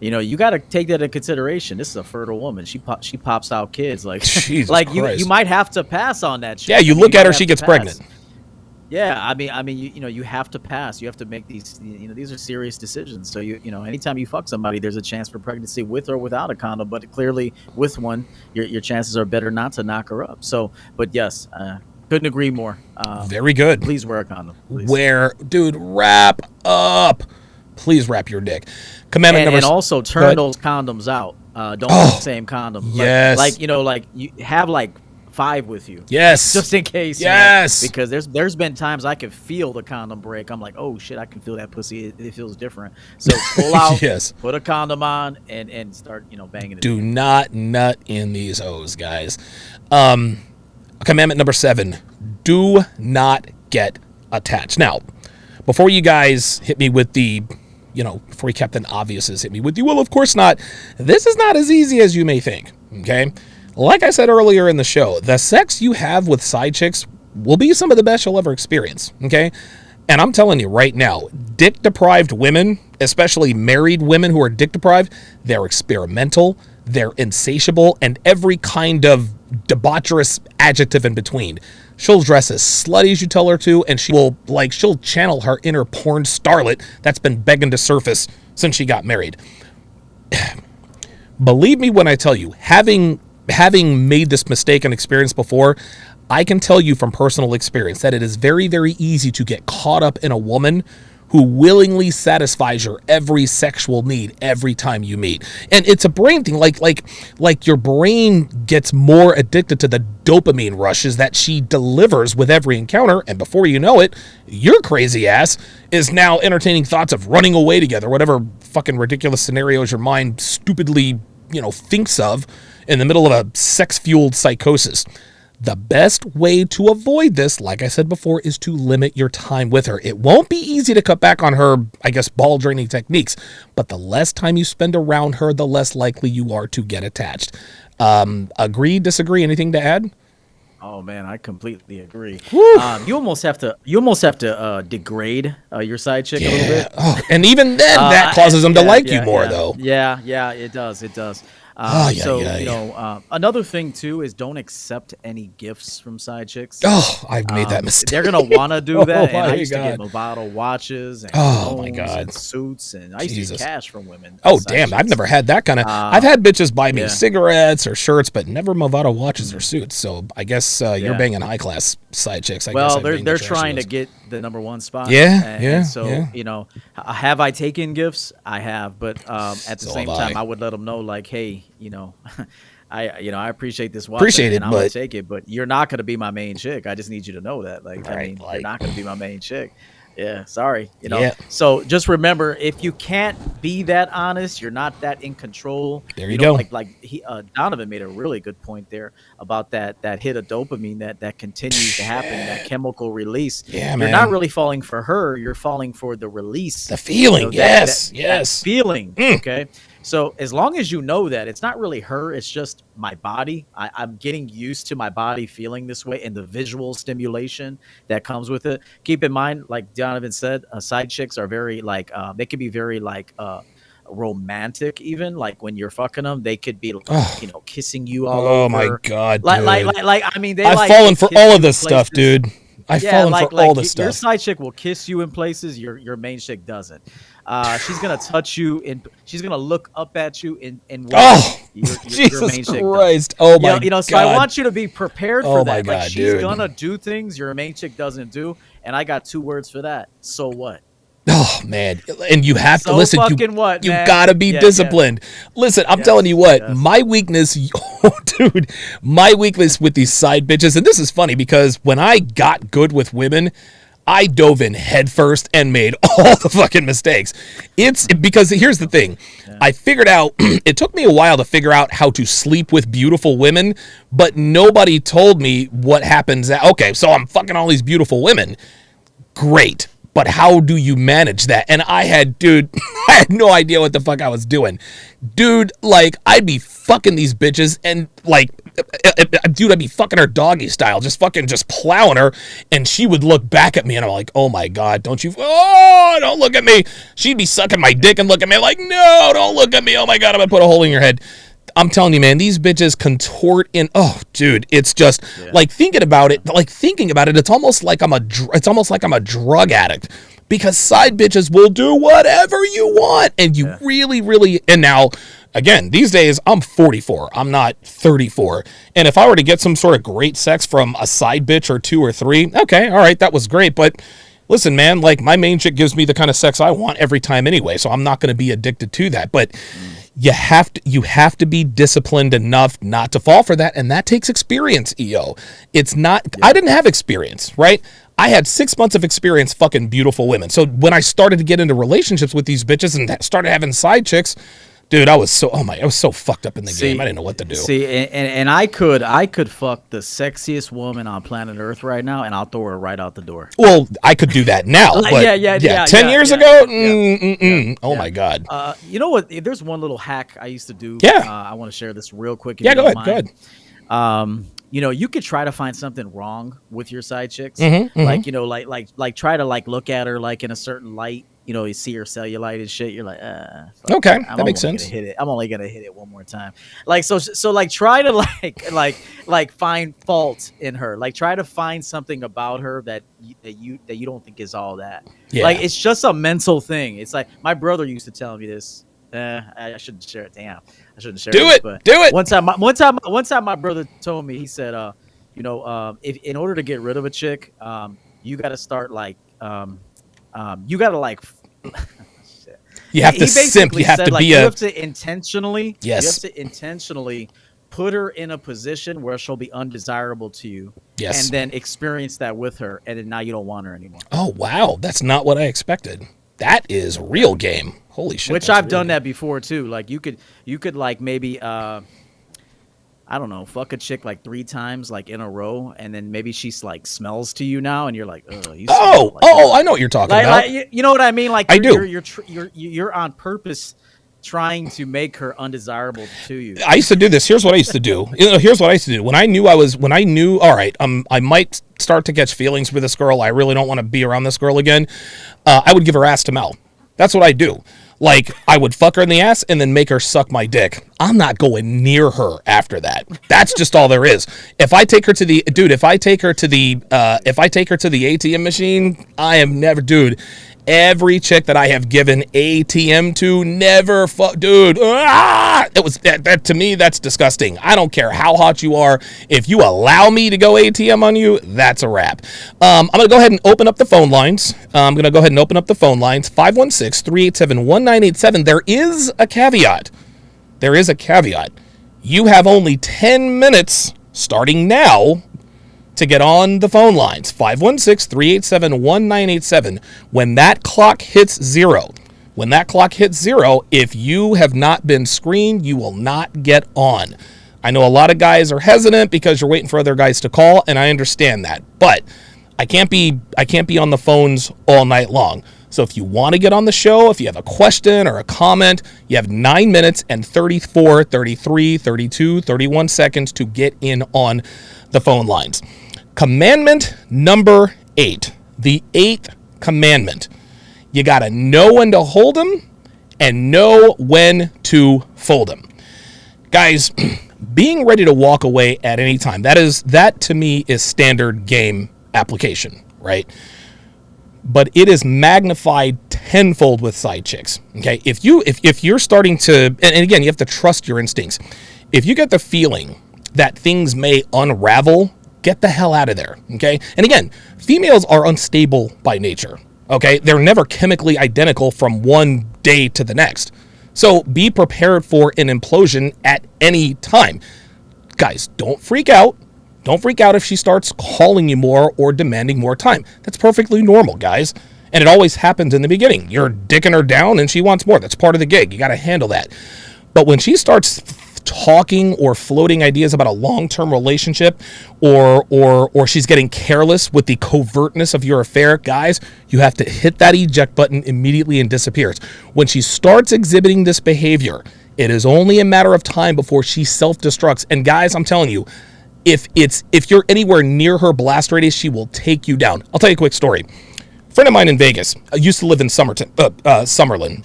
You know, you got to take that into consideration. This is a fertile woman. She pops out kids. Like, Jesus like Christ. you might have to pass on that. Yeah, you look at her, she gets pregnant. Yeah, I mean, you know, you have to pass. You have to make these. You know, these are serious decisions. So you know, anytime you fuck somebody, there's a chance for pregnancy with or without a condom. But clearly, with one, your chances are better not to knock her up. So, but yes, couldn't agree more. Very good. Please wear a condom. Please. Dude, wrap up. Please wrap your dick. Commandment number. And also turn those condoms out. Don't use the same condom. Yes. Like you know, like you have like 5 with you. Yes. Just in case. Yes. You know, because there's been times I could feel the condom break. I'm like, oh shit, I can feel that pussy. It feels different. So pull out. Yes. Put a condom on and start, you know, banging it. Do not nut in these O's, guys. Commandment number 7: do not get attached. Now, before you guys hit me with the, you know, before Captain Obviouses hit me with the, well, of course not. This is not as easy as you may think. Okay. Like I said earlier in the show, the sex you have with side chicks will be some of the best you'll ever experience. Okay. And I'm telling you right now, dick deprived women, especially married women who are dick deprived, they're experimental, they're insatiable, and every kind of debaucherous adjective in between. She'll dress as slutty as you tell her to, and she'll channel her inner porn starlet that's been begging to surface since she got married. Believe me when I tell you, having made this mistake and experience before, I can tell you from personal experience that it is very, very easy to get caught up in a woman who willingly satisfies your every sexual need every time you meet. And it's a brain thing, like your brain gets more addicted to the dopamine rushes that she delivers with every encounter, and before you know it, your crazy ass is now entertaining thoughts of running away together, whatever fucking ridiculous scenarios your mind stupidly, thinks of in the middle of a sex-fueled psychosis. The best way to avoid this, like I said before, is to limit your time with her. It won't be easy to cut back on her, ball draining techniques, but the less time you spend around her, the less likely you are to get attached. Agree, disagree, anything to add? Oh man, I completely agree. You almost have to degrade your side chick a little bit. Oh, and even then, that causes them to like you more, though. Yeah, it does. Another thing too is don't accept any gifts from side chicks. Oh, I've made that mistake. They're gonna want to do that. And I used to get Movado watches and and suits, and I used to get cash from women. Oh damn, I've never had that kind of. I've had bitches buy me cigarettes or shirts, but never Movado watches or suits. So I guess you're banging high class side chicks. They're trying to get the number one spot. Have I taken gifts? I have, but at the same time, I would let them know, like, hey, I appreciate this watch, and I'm gonna take it, but you're not gonna be my main chick. I just need you to know that, you're not gonna be my main chick. Yeah, sorry. So just remember, if you can't be that honest, you're not that in control. There you go. Donovan made a really good point there about that hit of dopamine that continues to happen, that chemical release. Yeah, you're not really falling for her. You're falling for the release. The feeling. Yes. That feeling. Okay. So as long as you know that it's not really her, it's just my body. I'm getting used to my body feeling this way, and the visual stimulation that comes with it. Keep in mind, like Donovan said, side chicks are very they could be very romantic, even like when you're fucking them, they could be kissing you all over. Oh my god, dude. I've fallen for all of this stuff, dude. I've fallen for all this stuff. Your side chick will kiss you in places your main chick doesn't. She's gonna touch you, and she's gonna look up at you in Jesus main chick Christ! Oh my god! So I want you to be prepared for that. God, she's gonna do things your main chick doesn't do, and I got 2 words for that. So what? Oh man, and you have to listen. You gotta be disciplined. Listen, I'm telling you what, my weakness, my weakness with these side bitches, and this is funny because when I got good with women, I dove in headfirst and made all the fucking mistakes. It's because here's the thing. I figured out, it took me a while to figure out how to sleep with beautiful women, but nobody told me what happens. Okay, so I'm fucking all these beautiful women. Great. But how do you manage that? And I had no idea what the fuck I was doing. Dude, I'd be fucking these bitches and I'd be fucking her doggy style, just plowing her, and she would look back at me and I'm like, oh my God, don't look at me. She'd be sucking my dick and look at me like, no, don't look at me. Oh my God, I'm gonna put a hole in your head. I'm telling you, man, these bitches contort in. Oh, dude, it's just thinking about it. It's almost like I'm a drug addict, because side bitches will do whatever you want, and you really, really. And now, again, these days I'm 44. I'm not 34. And if I were to get some sort of great sex from a side bitch or 2 or 3, okay, all right, that was great, but. Listen, man, my main chick gives me the kind of sex I want every time anyway, so I'm not going to be addicted to that. But you have to be disciplined enough not to fall for that, and that takes experience, EO. It's not. I didn't have experience, right? I had 6 months of experience fucking beautiful women. So when I started to get into relationships with these bitches and started having side chicks, dude, I was so fucked up in the game. I didn't know what to do. See, and I could fuck the sexiest woman on planet Earth right now, and I'll throw her right out the door. Well, I could do that now. But 10 years ago, oh my God. You know what? There's one little hack I used to do. Yeah. I want to share this real quick. Yeah, go ahead. you could try to find something wrong with your side chicks. Mm-hmm, Like, mm-hmm. like try to like look at her like in a certain light. You see her cellulite and shit. You're like, fuck Okay, that. I'm that makes only gonna sense. hit it. I'm only gonna hit it one more time. Like, so like try to like find fault in her. Like try to find something about her that you don't think is all that. Yeah. Like it's just a mental thing. It's like my brother used to tell me this. I shouldn't share it. Damn, I shouldn't share Do this. it. But Do it. one time, my brother told me. He said, if in order to get rid of a chick, you got to start like, you got to like. Shit. You have to simp. You have to be you a. have to intentionally. Yes. You have to intentionally put her in a position where she'll be undesirable to you. Yes. And then experience that with her, and then now you don't want her anymore. Oh wow, that's not what I expected. That is real game. Holy shit. Which I've done that before too. Like you could like maybe I don't know, fuck a chick like 3 times like in a row, and then maybe she's like smells to you now, and you're like, I know what you're talking about. Like, you know what I mean? Like I do. You're on purpose trying to make her undesirable to you. I used to do this. Here's what I used to do. Here's what I used to do. When I knew, all right, I might start to catch feelings for this girl. I really don't want to be around this girl again. I would give her ass to mouth. That's what I do. Like, I would fuck her in the ass and then make her suck my dick. I'm not going near her after that. That's just all there is. If I take her to the ATM machine, I am never, dude. Every chick that I have given ATM to, never fuck, dude. It was that to me, that's disgusting. I don't care how hot you are. If you allow me to go ATM on you, that's a wrap. I'm gonna go ahead and open up the phone lines. 516-387-1987. There is a caveat. You have only 10 minutes starting now to get on the phone lines. 516-387-1987. When that clock hits zero, if you have not been screened, you will not get on. I know a lot of guys are hesitant because you're waiting for other guys to call, and I understand that. But I can't be on the phones all night long. So if you want to get on the show, if you have a question or a comment, you have 9 minutes and 34, 33, 32, 31 seconds to get in on the phone lines. Commandment number 8, the 8th commandment. You got to know when to hold them and know when to fold them. Guys, being ready to walk away at any time, that to me is standard game application, right? But it is magnified tenfold with side chicks. Okay, if you're starting to, and again, you have to trust your instincts. If you get the feeling that things may unravel, get the hell out of there. Okay, and again, females are unstable by nature. Okay, they're never chemically identical from one day to the next. So be prepared for an implosion at any time. Guys, don't freak out. Don't freak out if she starts calling you more or demanding more time. That's perfectly normal, guys. And it always happens in the beginning. You're dicking her down and she wants more. That's part of the gig. You got to handle that. But when she starts talking or floating ideas about a long-term relationship, or she's getting careless with the covertness of your affair, guys, you have to hit that eject button immediately and disappears. When she starts exhibiting this behavior, it is only a matter of time before she self-destructs. And guys, I'm telling you, if you're anywhere near her blast radius, she will take you down. I'll tell you a quick story. A friend of mine in Vegas, used to live in Summerlin,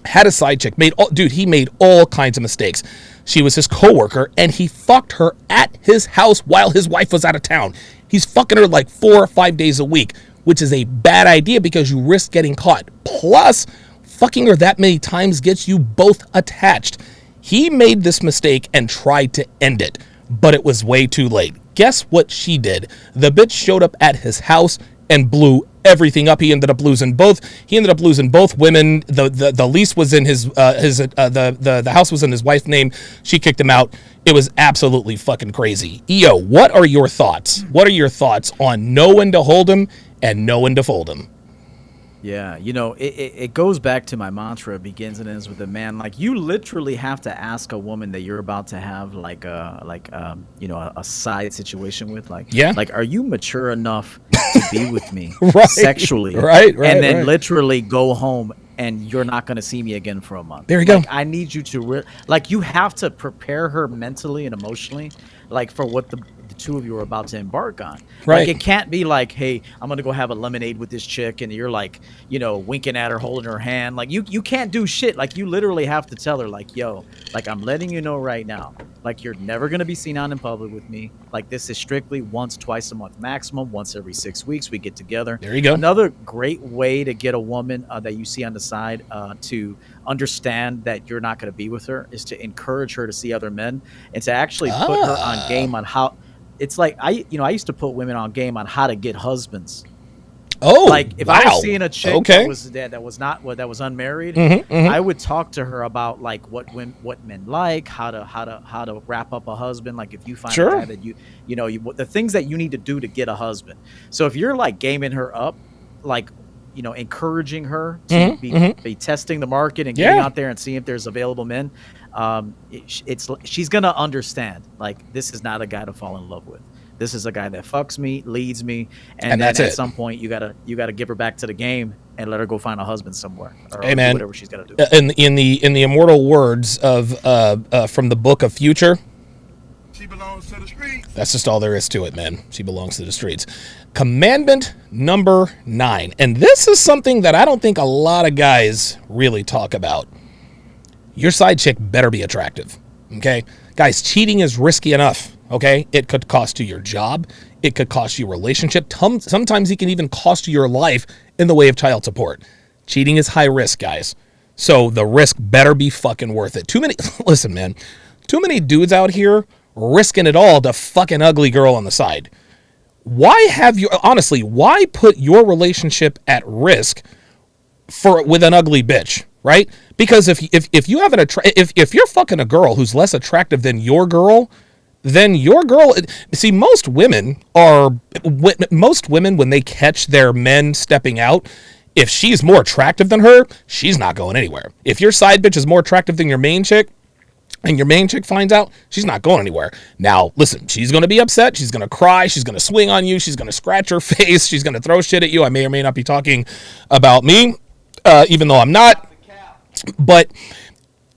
had a side chick. He made all kinds of mistakes. She was his coworker, and he fucked her at his house while his wife was out of town. He's fucking her like 4 or 5 days a week, which is a bad idea because you risk getting caught. Plus, fucking her that many times gets you both attached. He made this mistake and tried to end it, but it was way too late. Guess what she did? The bitch showed up at his house and blew everything up. He ended up losing both women. The lease was in the house was in his wife's name. She kicked him out. It was absolutely fucking crazy. EO, what are your thoughts? What are your thoughts on know when to hold him and know when to fold him? Yeah, it goes back to my mantra, begins and ends with a man. Like, you literally have to ask a woman that you're about to have a side situation with, like, are you mature enough to be with me sexually? Right. And then literally go home and you're not going to see me again for a month. There you go. I need you to like, you have to prepare her mentally and emotionally, like, for what the two of you are about to embark on. Right. Like, it can't be like, hey, I'm gonna go have a lemonade with this chick, and you're like, winking at her, holding her hand. Like, you can't do shit. Like, you literally have to tell her, like, yo, like, I'm letting you know right now, like, you're never gonna be seen out in public with me. Like, this is strictly once, twice a month maximum. Once every 6 weeks we get together. There you go. Another great way to get a woman that you see on the side to understand that you're not going to be with her is to encourage her to see other men, and to actually put her on game on how. It's like I used to put women on game on how to get husbands. Oh, like, if I was seeing a chick that was unmarried, I would talk to her about, like, what men like, how to wrap up a husband. Like, if you find a guy that the things that you need to do to get a husband. So if you're, like, gaming her up, like, encouraging her to be testing the market and getting out there and seeing if there's available men, she's gonna understand, like, this is not a guy to fall in love with. This is a guy that fucks me, leads me, and then at some point you gotta give her back to the game and let her go find a husband somewhere, or do whatever she's gonna do. In the immortal words of from the Book of Future, she belongs to the streets. That's just all there is to it, man. She belongs to the streets. Commandment number 9, and this is something that I don't think a lot of guys really talk about. Your side chick better be attractive. Okay, guys, cheating is risky enough. Okay, it could cost you your job. It could cost you a relationship. Sometimes it can even cost you your life in the way of child support. Cheating is high risk, guys. So the risk better be fucking worth it. Listen, man, too many dudes out here risking it all to fuck an ugly girl on the side. Why put your relationship at risk with an ugly bitch, right? Because if you have if you're fucking a girl who's less attractive than your girl, then your girl, see, most women when they catch their men stepping out, if she's more attractive than her, she's not going anywhere. If your side bitch is more attractive than your main chick, and your main chick finds out, she's not going anywhere. Now, listen, she's going to be upset. She's going to cry. She's going to swing on you. She's going to scratch her face. She's going to throw shit at you. I may or may not be talking about me, even though I'm not. But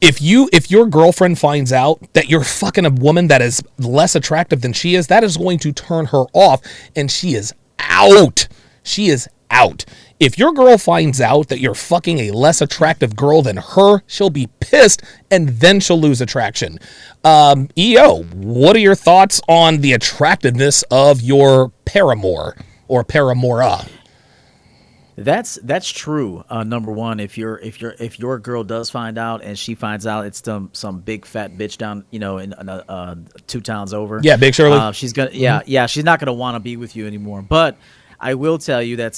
if your girlfriend finds out that you're fucking a woman that is less attractive than she is, that is going to turn her off, and she is out. She is out. If your girl finds out that you're fucking a less attractive girl than her, she'll be pissed, and then she'll lose attraction. EO, what are your thoughts on the attractiveness of your paramour or paramora? That's true. Number one, if your girl does find out and she finds out it's some big fat bitch down, in 2 towns over. Yeah, Big Shirley. She's gonna she's not gonna want to be with you anymore. But I will tell you that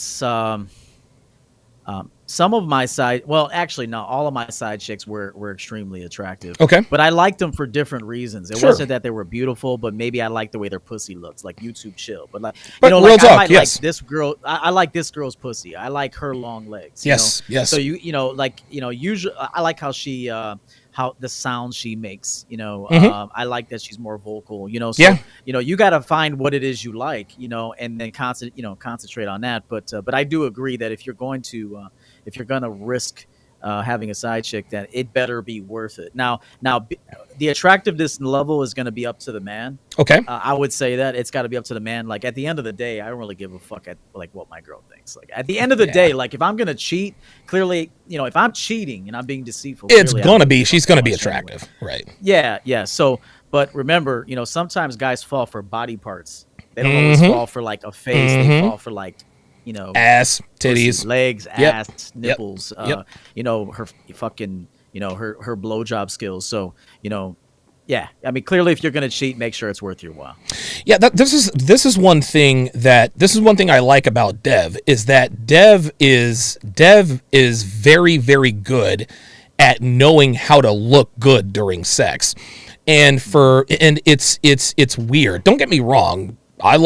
some of my side, well, actually, no, all of my side chicks were extremely attractive. Okay. But I liked them for different reasons. It wasn't that they were beautiful, but maybe I liked the way their pussy looks, like YouTube chill. But real talk, I might yes. like this girl. I like this girl's pussy. I like her long legs. Yes. So usually I like how she how the sound she makes, I like that she's more vocal, so, you got to find what it is you like, and then concentrate on that. But I do agree that if you're going to risk having a side chick, that it better be worth it. Now the attractiveness level is going to be up to the man. Okay. I would say that it's got to be up to the man. Like, at the end of the day, I don't really give a fuck what my girl thinks. Like, at the end of the day, like, if I'm going to cheat, clearly, if I'm cheating and I'm being deceitful, she's going to be attractive. Anyway. Right. Yeah. So, but remember, sometimes guys fall for body parts. They don't always fall for like a face. They fall for like, ass, titties, legs, ass, nipples, Yep. Her fucking, her blowjob skills. So, yeah, I mean, clearly, if you're going to cheat, make sure it's worth your while. Yeah, this is one thing I like about Dev, is that Dev is very, very good at knowing how to look good during sex, and it's weird. Don't get me wrong, I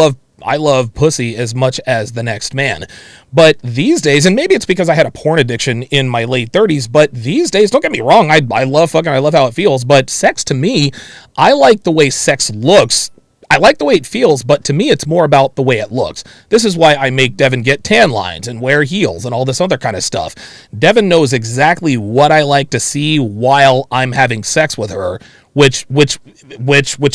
love pussy as much as the next man. But these days, and maybe it's because I had a porn addiction in my late 30s, but these days, don't get me wrong, I love fucking, I love how it feels, but sex to me, I like the way sex looks I like the way it feels, but to me, it's more about the way it looks. This is why I make Devin get tan lines and wear heels and all this other kind of stuff. Devin knows exactly what I like to see while I'm having sex with her, which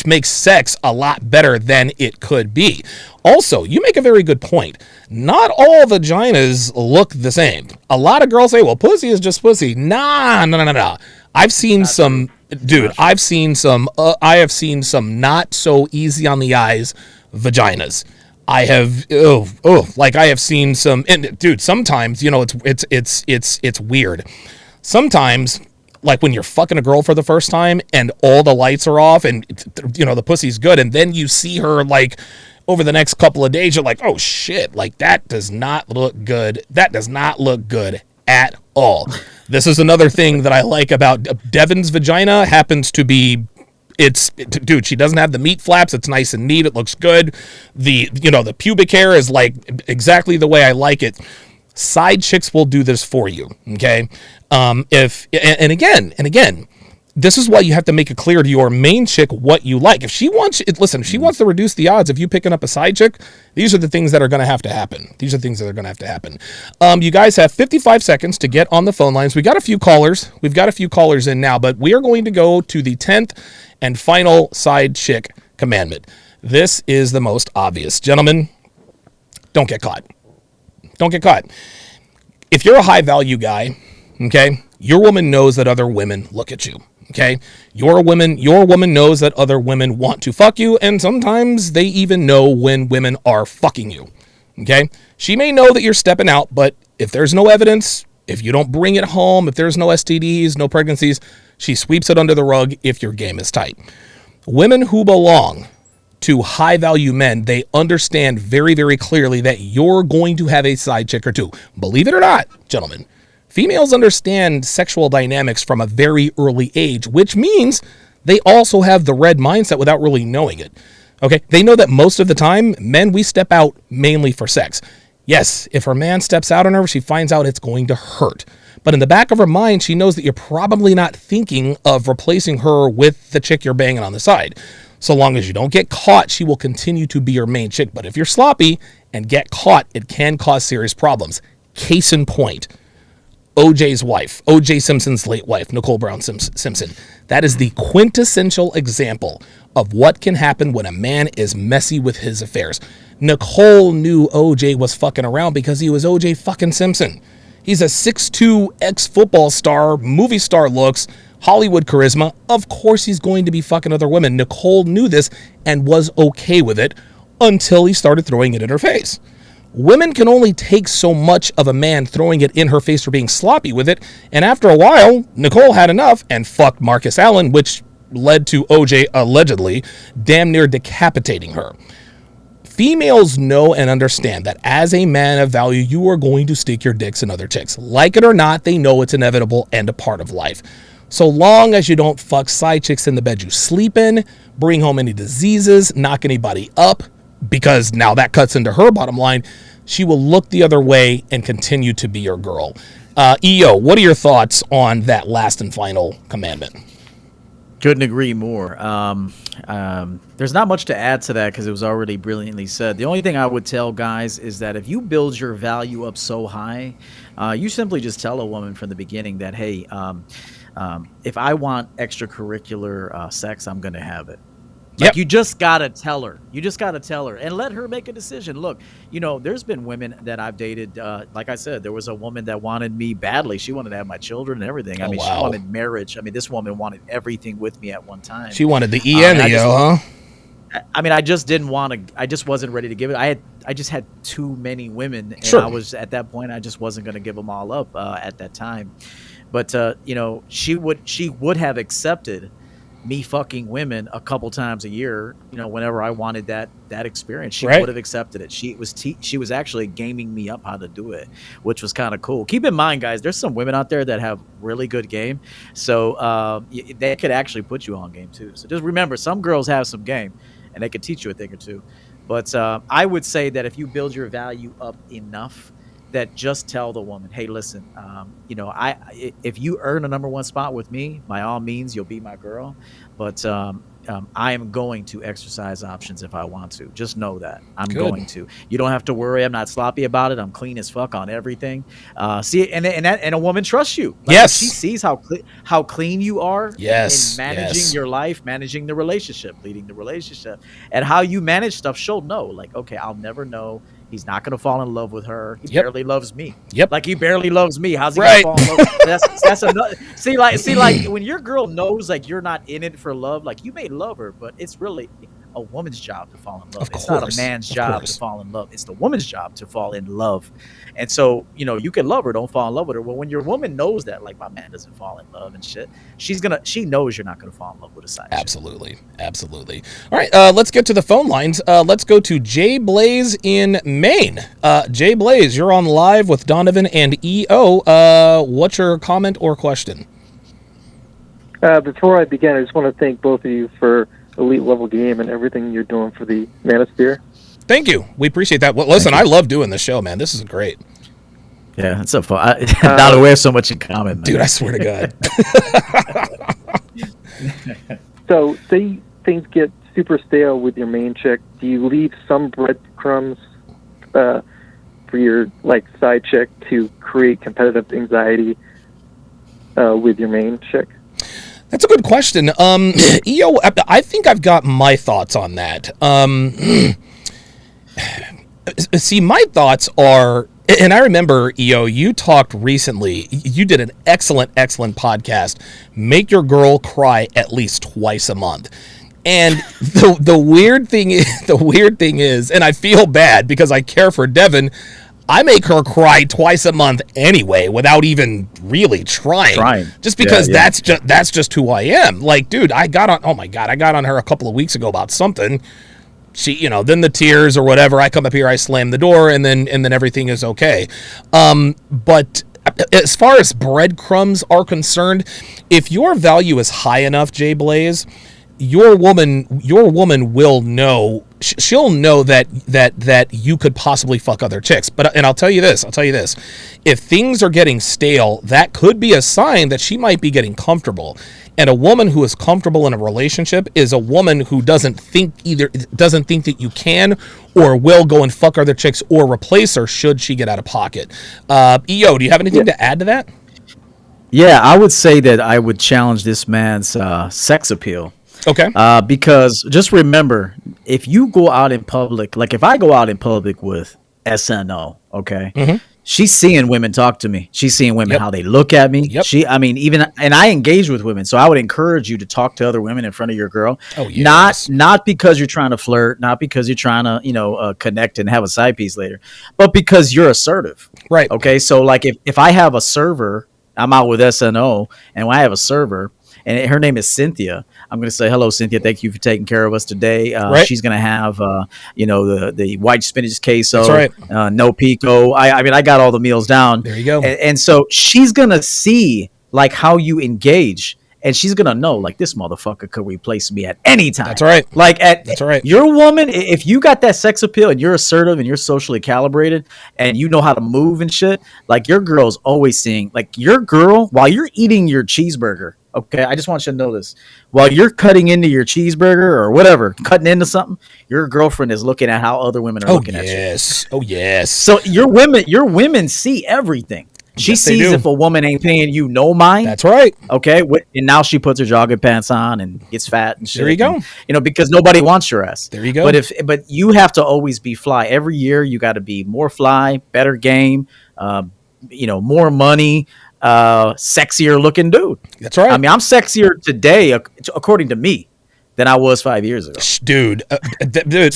makes sex a lot better than it could be. Also, you make a very good point. Not all vaginas look the same. A lot of girls say, well, pussy is just pussy. Nah. I've seen some, dude, I have seen some not so easy on the eyes vaginas. I have, I have seen some, and dude, sometimes, it's weird. Sometimes, like when you're fucking a girl for the first time and all the lights are off and, the pussy's good, and then you see her, like, over the next couple of days, you're like, oh shit, like that does not look good. That does not look good at all. This is another thing that I like about Devin's vagina happens to be, dude, she doesn't have the meat flaps. It's nice and neat. It looks good. The pubic hair is like exactly the way I like it. Side chicks will do this for you. Okay. Again, this is why you have to make it clear to your main chick what you like. If she wants to reduce the odds of you picking up a side chick, these are the things that are going to have to happen. You guys have 55 seconds to get on the phone lines. We've got a few callers in now, but we are going to go to the 10th and final side chick commandment. This is the most obvious. Gentlemen, don't get caught. If you're a high value guy, okay, your woman knows that other women look at you. Okay, your woman knows that other women want to fuck you, and sometimes they even know when women are fucking you. Okay, she may know that you're stepping out, but if there's no evidence, if you don't bring it home, if there's no STDs, no pregnancies, she sweeps it under the rug if your game is tight. Women who belong to high value men, they understand very, very clearly that you're going to have a side chick or two. Believe it or not, gentlemen. Females understand sexual dynamics from a very early age, which means they also have the red mindset without really knowing it. Okay, they know that most of the time, men, we step out mainly for sex. Yes, if her man steps out on her, she finds out it's going to hurt. But in the back of her mind, she knows that you're probably not thinking of replacing her with the chick you're banging on the side. So long as you don't get caught, she will continue to be your main chick. But if you're sloppy and get caught, it can cause serious problems. Case in point. OJ's wife, OJ Simpson's late wife, Nicole Brown Simpson. That is the quintessential example of what can happen when a man is messy with his affairs. Nicole knew OJ was fucking around because he was OJ fucking Simpson. He's a 6'2" ex-football star, movie star looks, Hollywood charisma. Of course he's going to be fucking other women. Nicole knew this and was okay with it until he started throwing it in her face. Women can only take so much of a man throwing it in her face or being sloppy with it, and after a while, Nicole had enough and fucked Marcus Allen, which led to OJ allegedly damn near decapitating her. Females know and understand that as a man of value, you are going to stick your dicks in other chicks. Like it or not, they know it's inevitable and a part of life. So long as you don't fuck side chicks in the bed you sleep in, bring home any diseases, knock anybody up, because now that cuts into her bottom line, she will look the other way and continue to be your girl. EO, what are your thoughts on that last and final commandment? Couldn't agree more. There's not much to add to that because it was already brilliantly said. The only thing I would tell guys is that if you build your value up so high, you simply just tell a woman from the beginning that, hey, if I want extracurricular sex, I'm going to have it. Like, you just gotta tell her. And let her make a decision. Look, there's been women that I've dated. Like I said, there was a woman that wanted me badly. She wanted to have my children and everything. She wanted marriage. This woman wanted everything with me at one time. She wanted the E and the O, huh? I just didn't want to. I just wasn't ready to give it. I just had too many women, and sure. I was at that point. I just wasn't going to give them all up at that time. But she would have accepted me fucking women a couple times a year, whenever I wanted that experience. She would have accepted it. She was actually gaming me up how to do it, which was kind of cool. Keep in mind, guys, there's some women out there that have really good game, so they could actually put you on game too. So just remember, some girls have some game, and they could teach you a thing or two. But I would say that if you build your value up enough, that just tell the woman, hey, listen, if you earn a number one spot with me, by all means, you'll be my girl. But I am going to exercise options if I want to. Just know that I'm Good. going to. You don't have to worry. I'm not sloppy about it. I'm clean as fuck on everything. See, and a woman trusts you. Like, yes. She sees how clean you are. Yes. In managing your life, managing the relationship, leading the relationship, and how you manage stuff. She'll know. Like, okay, I'll never know. He's not going to fall in love with her. He barely loves me. Yep. Like, he barely loves me. How's he going to fall in love? That's another. See, like when your girl knows, like, you're not in it for love, like, you may love her, but it's really a woman's job to fall in love. It's not a man's job to fall in love. It's the woman's job to fall in love. And so, you can love her, don't fall in love with her. Well, when your woman knows that, like, my man doesn't fall in love and shit, she knows you're not gonna fall in love with a side Absolutely. All right, let's get to the phone lines. Let's go to Jay Blaze in Maine. Jay Blaze, you're on live with Donovan and EO. What's your comment or question? Before I begin, I just want to thank both of you for elite level game and everything you're doing for the Manosphere. Thank you. We appreciate that. Well, listen, I love doing this show, man. This is great. Yeah, it's so fun. Now we have so much in common, man. Dude, I swear to God. So, say things get super stale with your main chick. Do you leave some breadcrumbs for your side chick to create competitive anxiety with your main chick? That's a good question. EO, I think I've got my thoughts on that. See, my thoughts are, and I remember, EO, you talked recently, you did an excellent podcast, Make Your Girl Cry at least twice a month. And the weird thing is, and I feel bad because I care for Devin, I make her cry twice a month anyway, without even really trying. Just because that's just who I am. Like, dude, I got on her a couple of weeks ago about something. She, then the tears or whatever, I come up here, I slam the door, and then everything is okay. But as far as breadcrumbs are concerned, if your value is high enough, Jay Blaze, your woman will know. She'll know that you could possibly fuck other chicks. And I'll tell you this. If things are getting stale, that could be a sign that she might be getting comfortable. And a woman who is comfortable in a relationship is a woman who doesn't think that you can or will go and fuck other chicks or replace her should she get out of pocket. EO, do you have anything to add to that? Yeah, I would say that I would challenge this man's sex appeal. Okay. Because just remember, if you go out in public, like if I go out in public with SNO, okay, mm-hmm. She's seeing women talk to me. She's seeing women, how they look at me. Yep. And I engage with women. So I would encourage you to talk to other women in front of your girl. Oh, yes. Not because you're trying to flirt, not because you're trying to, connect and have a side piece later, but because you're assertive. Right. Okay. So like if I have a server, I'm out with SNO, and when I have a server, and her name is Cynthia, I'm going to say, hello, Cynthia. Thank you for taking care of us today. Right. She's going to have, the white spinach queso. That's right. No pico. I got all the meals down. There you go. And so she's going to see like how you engage, and she's going to know like this motherfucker could replace me at any time. That's right. That's right. Your woman, if you got that sex appeal and you're assertive and you're socially calibrated and you know how to move and shit, like your girl's always seeing, like your girl, while you're eating your cheeseburger, okay, I just want you to know this. While you're cutting into your cheeseburger or whatever, cutting into something, your girlfriend is looking at how other women are looking at you. Oh, yes. So your women see everything. She sees if a woman ain't paying you no mind. That's right. Okay. And now she puts her jogging pants on and gets fat and shit. There you go. And, because nobody wants your ass. There you go. But you have to always be fly. Every year you got to be more fly, better game, more money, sexier looking dude. That's right. I mean, I'm sexier today, according to me, than I was 5 years ago. Dude,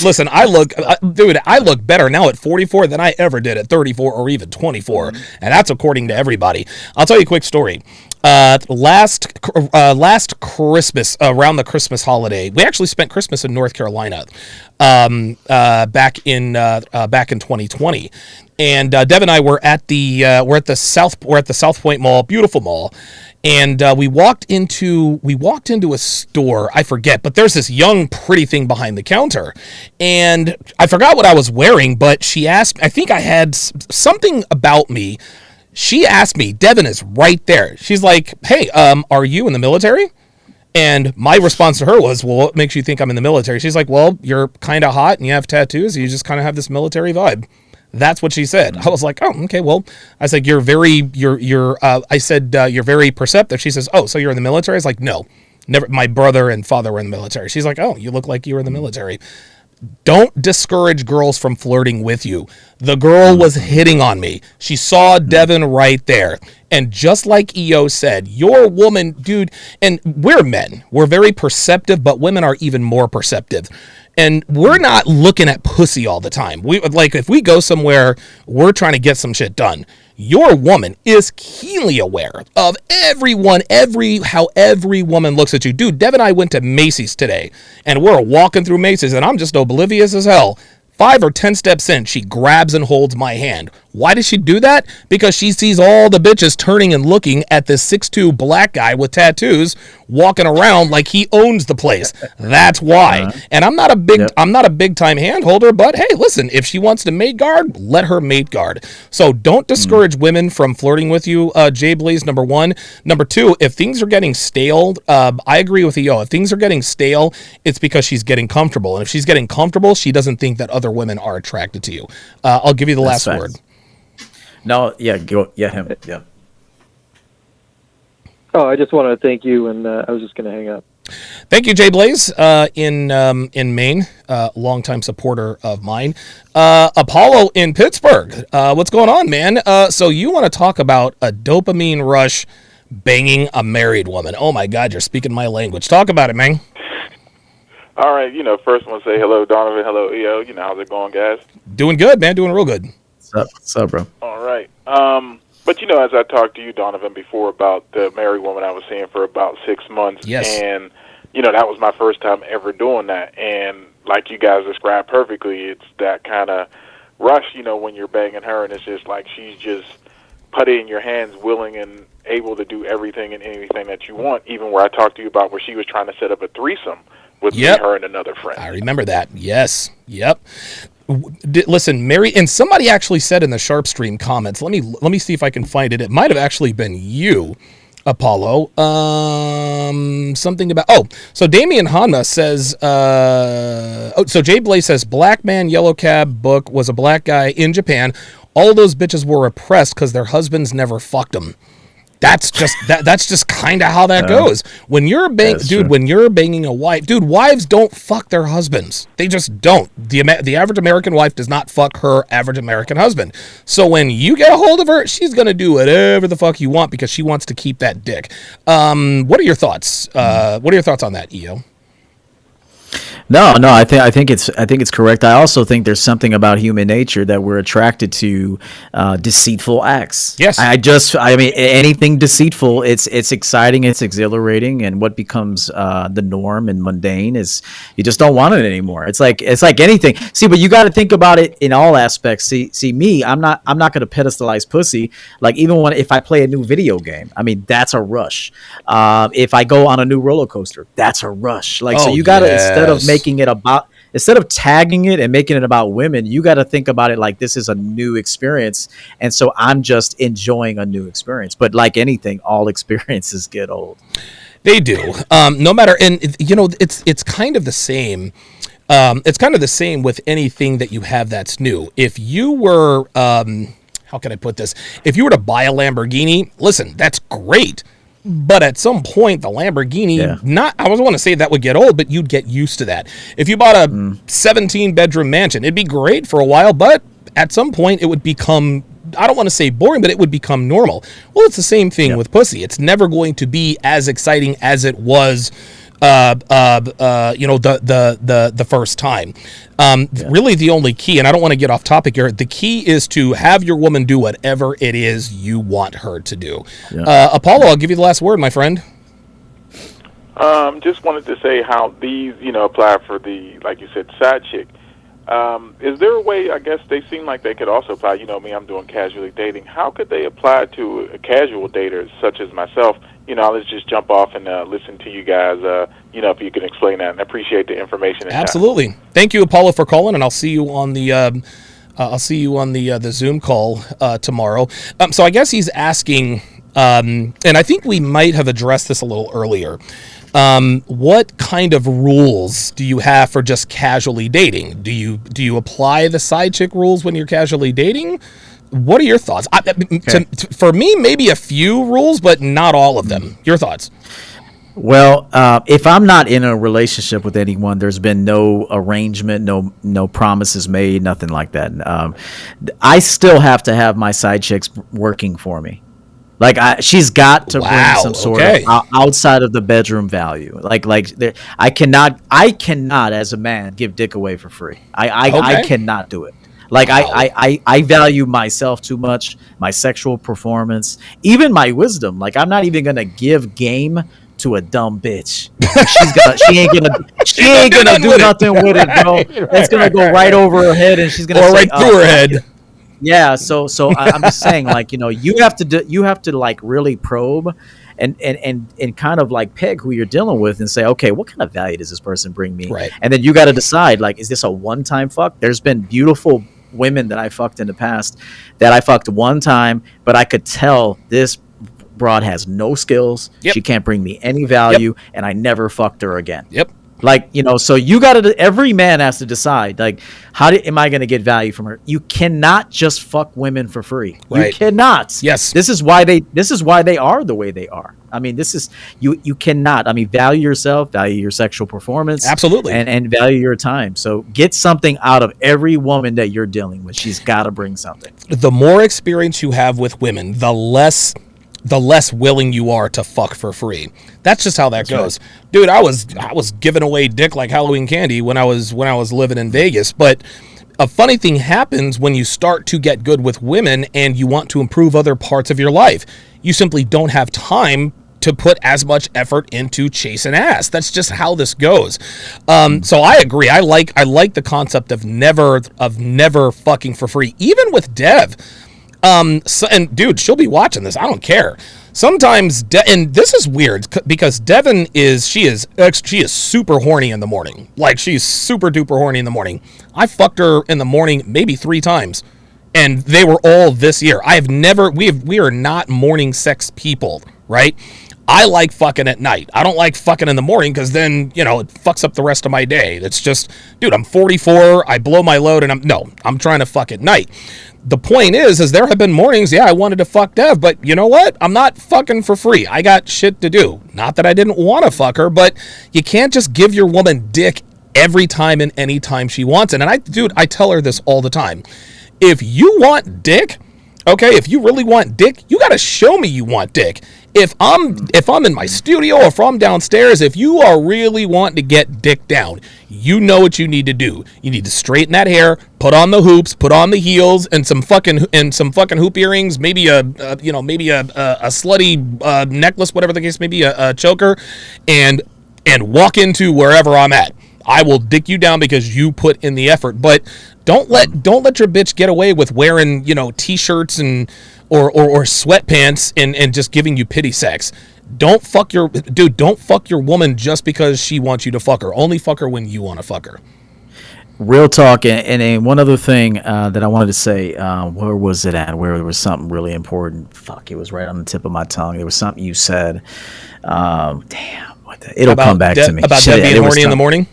listen, I look better now at 44 than I ever did at 34 or even 24. Mm-hmm. And that's according to everybody. I'll tell you a quick story. Last Christmas, around the Christmas holiday, we actually spent Christmas in North Carolina, back in 2020. And Dev and I were at the South Point Mall, beautiful mall, and we walked into a store. I forget, but there's this young, pretty thing behind the counter, and I forgot what I was wearing. But she asked, I think I had something about me. She asked me, Devin is right there. She's like, "Hey, are you in the military?" And my response to her was, well, what makes you think I'm in the military? She's like, well, you're kind of hot and you have tattoos. And you just kind of have this military vibe. That's what she said. I was like, oh, okay, well, I said, you're very perceptive. She says, oh, so you're in the military? I was like, no, never. My brother and father were in the military. She's like, oh, you look like you were in the military. Don't discourage girls from flirting with you. The girl was hitting on me. She saw Devin right there. And just like EO said, your woman, dude, and we're men. We're very perceptive, but women are even more perceptive. And we're not looking at pussy all the time. We like if we go somewhere, we're trying to get some shit done. Your woman is keenly aware of how every woman looks at you. Dude, Dev and I went to Macy's today, and we're walking through Macy's, and I'm just oblivious as hell. 5 or 10 steps in, she grabs and holds my hand. Why does she do that? Because she sees all the bitches turning and looking at this 6'2" black guy with tattoos walking around like he owns the place. That's why. And I'm not a big time hand holder, but hey, listen, if she wants to mate guard, let her mate guard. So don't discourage women from flirting with you, Jay Blaze, number one. Number two, if things are getting stale, I agree with EO. If things are getting stale, it's because she's getting comfortable. And if she's getting comfortable, she doesn't think that other women are attracted to you. I'll give you the last word. No, yeah, go, yeah, him, yeah. Oh, I just want to thank you, and I was just going to hang up. Thank you, Jay Blaze, in Maine, longtime supporter of mine. Apollo in Pittsburgh, what's going on, man? So you want to talk about a dopamine rush banging a married woman? Oh my God, you're speaking my language. Talk about it, man. All right, first I want to say hello, Donovan. Hello, EO. How's it going, guys? Doing good, man. Doing real good. What's up, bro? All right. But, as I talked to you, Donovan, before about the married woman I was seeing for about 6 months. Yes. And, that was my first time ever doing that. And like you guys described perfectly, it's that kind of rush, when you're banging her, and it's just like she's just putty in your hands, willing and able to do everything and anything that you want, even where I talked to you about where she was trying to set up a threesome with me, her, and another friend. I remember that. Yes. Yep. Listen, Mary, and somebody actually said in the Sharpe stream comments, let me see if I can find it. It might have actually been you, Apollo. Something about, so Damian Hanna says, so Jay Blaze says, Black Man Yellow Cab book was a black guy in Japan. All those bitches were oppressed because their husbands never fucked them. That's just kind of how that goes. When you're when you're banging a wife, dude, wives don't fuck their husbands. They just don't. The average American wife does not fuck her average American husband. So when you get a hold of her, she's gonna do whatever the fuck you want because she wants to keep that dick. What are your thoughts? What are your thoughts on that, EO? No, I think it's correct. I also think there's something about human nature that we're attracted to deceitful acts. Yes. I mean, anything deceitful, it's exciting, it's exhilarating, and what becomes the norm and mundane is you just don't want it anymore. It's like anything. See, but you got to think about it in all aspects. See, me, I'm not going to pedestalize pussy. Like even if I play a new video game, I mean that's a rush. If I go on a new roller coaster, that's a rush. Like so, you got to instead of tagging it and making it about women, you got to think about it like this is a new experience. And so I'm just enjoying a new experience. But like anything, all experiences get old. They do. No matter, and it's kind of the same. It's kind of the same with anything that you have that's new. If you were, how can I put this? If you were to buy a Lamborghini, listen, that's great. But at some point, the Lamborghini, I don't want to say that would get old, but you'd get used to that. If you bought a 17-bedroom mansion, it'd be great for a while, but at some point it would become, I don't want to say boring, but it would become normal. Well, it's the same thing with pussy. It's never going to be as exciting as it was, the first time. Really the only key, and I don't want to get off topic here, the key is to have your woman do whatever it is you want her to do. Apollo, I'll give you the last word, my friend. Just wanted to say how these, apply for the, like you said, side chick. Is there a way, I guess they seem like they could also apply, me, I'm doing casually dating. How could they apply to a casual dater such as myself? Let's just jump off and listen to you guys, if you can explain that, and appreciate the information. Absolutely. Thank you, Apollo, for calling, and I'll see you on the the Zoom call tomorrow. So I guess he's asking, and I think we might have addressed this a little earlier, What kind of rules do you have for just casually dating? Do you apply the side chick rules when you're casually dating? What are your thoughts? For me, maybe a few rules, but not all of them. Your thoughts? Well, if I'm not in a relationship with anyone, there's been no arrangement, no promises made, nothing like that. I still have to have my side chicks working for me. Like she's got to bring some sort of outside of the bedroom value. I cannot as a man give dick away for free. I cannot do it. Like I value myself too much, my sexual performance, even my wisdom. Like I'm not even gonna give game to a dumb bitch. She ain't gonna do nothing with it, bro. It's gonna go right over her head, and she's gonna say, right through her head. Yeah. So I'm just saying, like, you have to like really probe and kind of like peg who you're dealing with and say, okay, what kind of value does this person bring me? Right. And then you got to decide, like, is this a one-time fuck? There's been beautiful women that I fucked in the past that I fucked one time, but I could tell this broad has no skills. Yep. She can't bring me any value, and I never fucked her again. Yep. Like, so you got to, every man has to decide, like, am I going to get value from her? You cannot just fuck women for free. Right. You cannot. Yes. This is why they are the way they are. I mean, you cannot. I mean, value yourself, value your sexual performance. Absolutely. And value your time. So get something out of every woman that you're dealing with. She's got to bring something. The more experience you have with women, the less willing you are to fuck for free. That's just how that goes. Right. Dude, I was giving away dick like Halloween candy when I was living in Vegas, but a funny thing happens when you start to get good with women and you want to improve other parts of your life. You simply don't have time to put as much effort into chasing ass. That's just how this goes. So I agree. I like the concept of never fucking for free, even with Dev. And dude, she'll be watching this. I don't care. Sometimes, and this is weird because Devin she is super horny in the morning. Like, she's super duper horny in the morning. I fucked her in the morning maybe 3 times, and they were all this year. We are not morning sex people, right? I like fucking at night. I don't like fucking in the morning because then, it fucks up the rest of my day. It's just, dude, I'm 44. I blow my load, and I'm trying to fuck at night. The point is there have been mornings, I wanted to fuck Dev, but you know what? I'm not fucking for free. I got shit to do. Not that I didn't want to fuck her, but you can't just give your woman dick every time and any time she wants it. And I tell her this all the time. If you want dick, okay, if you really want dick, you got to show me you want dick. If I'm in my studio or if I'm downstairs, if you are really wanting to get dick down, you know what you need to do. You need to straighten that hair, put on the hoops, put on the heels, and some fucking hoop earrings, maybe a slutty necklace, whatever the case may be, a choker, and walk into wherever I'm at. I will dick you down because you put in the effort. But don't let your bitch get away with wearing, t-shirts and or sweatpants and just giving you pity sex. Don't fuck your woman just because she wants you to fuck her. Only fuck her when you want to fuck her. Real talk. And one other thing that I wanted to say, where was it at? Where there was something really important. Fuck, it was right on the tip of my tongue. There was something you said. It'll come back to me. About that being horny in the morning?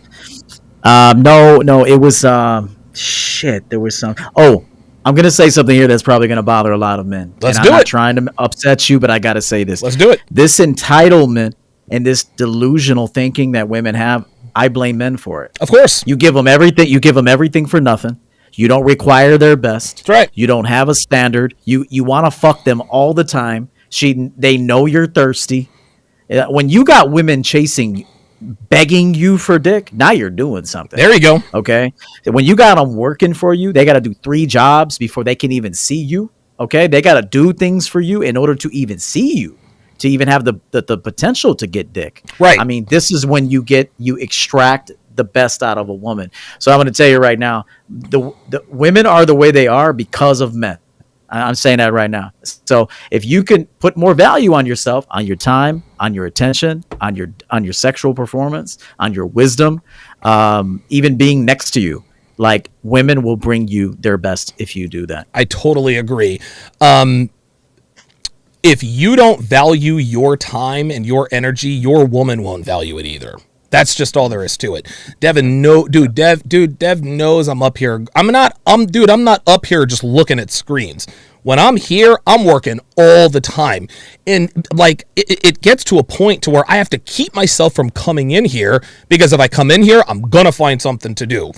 No, it was there was some. Oh, I'm gonna say something here that's probably gonna bother a lot of men. Let's do it. I'm not trying to upset you, but I gotta say this. Let's do it. This entitlement and this delusional thinking that women have, I blame men for it. Of course. You give them everything. You give them everything for nothing. You don't require their best. That's right. You don't have a standard. You want to fuck them all the time. They know you're thirsty. When you got women begging you for dick, now you're doing something. There you go. Okay. When you got them working for you, they got to do 3 jobs before they can even see you. Okay. They got to do things for you in order to even see you, to even have the potential to get dick. Right. I mean, this is when you extract the best out of a woman. So I'm going to tell you right now, the women are the way they are because of men. I'm saying that right now. So if you can put more value on yourself, on your time, on your attention, on your sexual performance, on your wisdom, even being next to you, like, women will bring you their best if you do that. I totally agree. if you don't value your time and your energy, your woman won't value it either. That's just all there is to it. Dev knows I'm up here. I'm not up here just looking at screens. When I'm here, I'm working all the time. And like, it gets to a point to where I have to keep myself from coming in here, because if I come in here, I'm going to find something to do.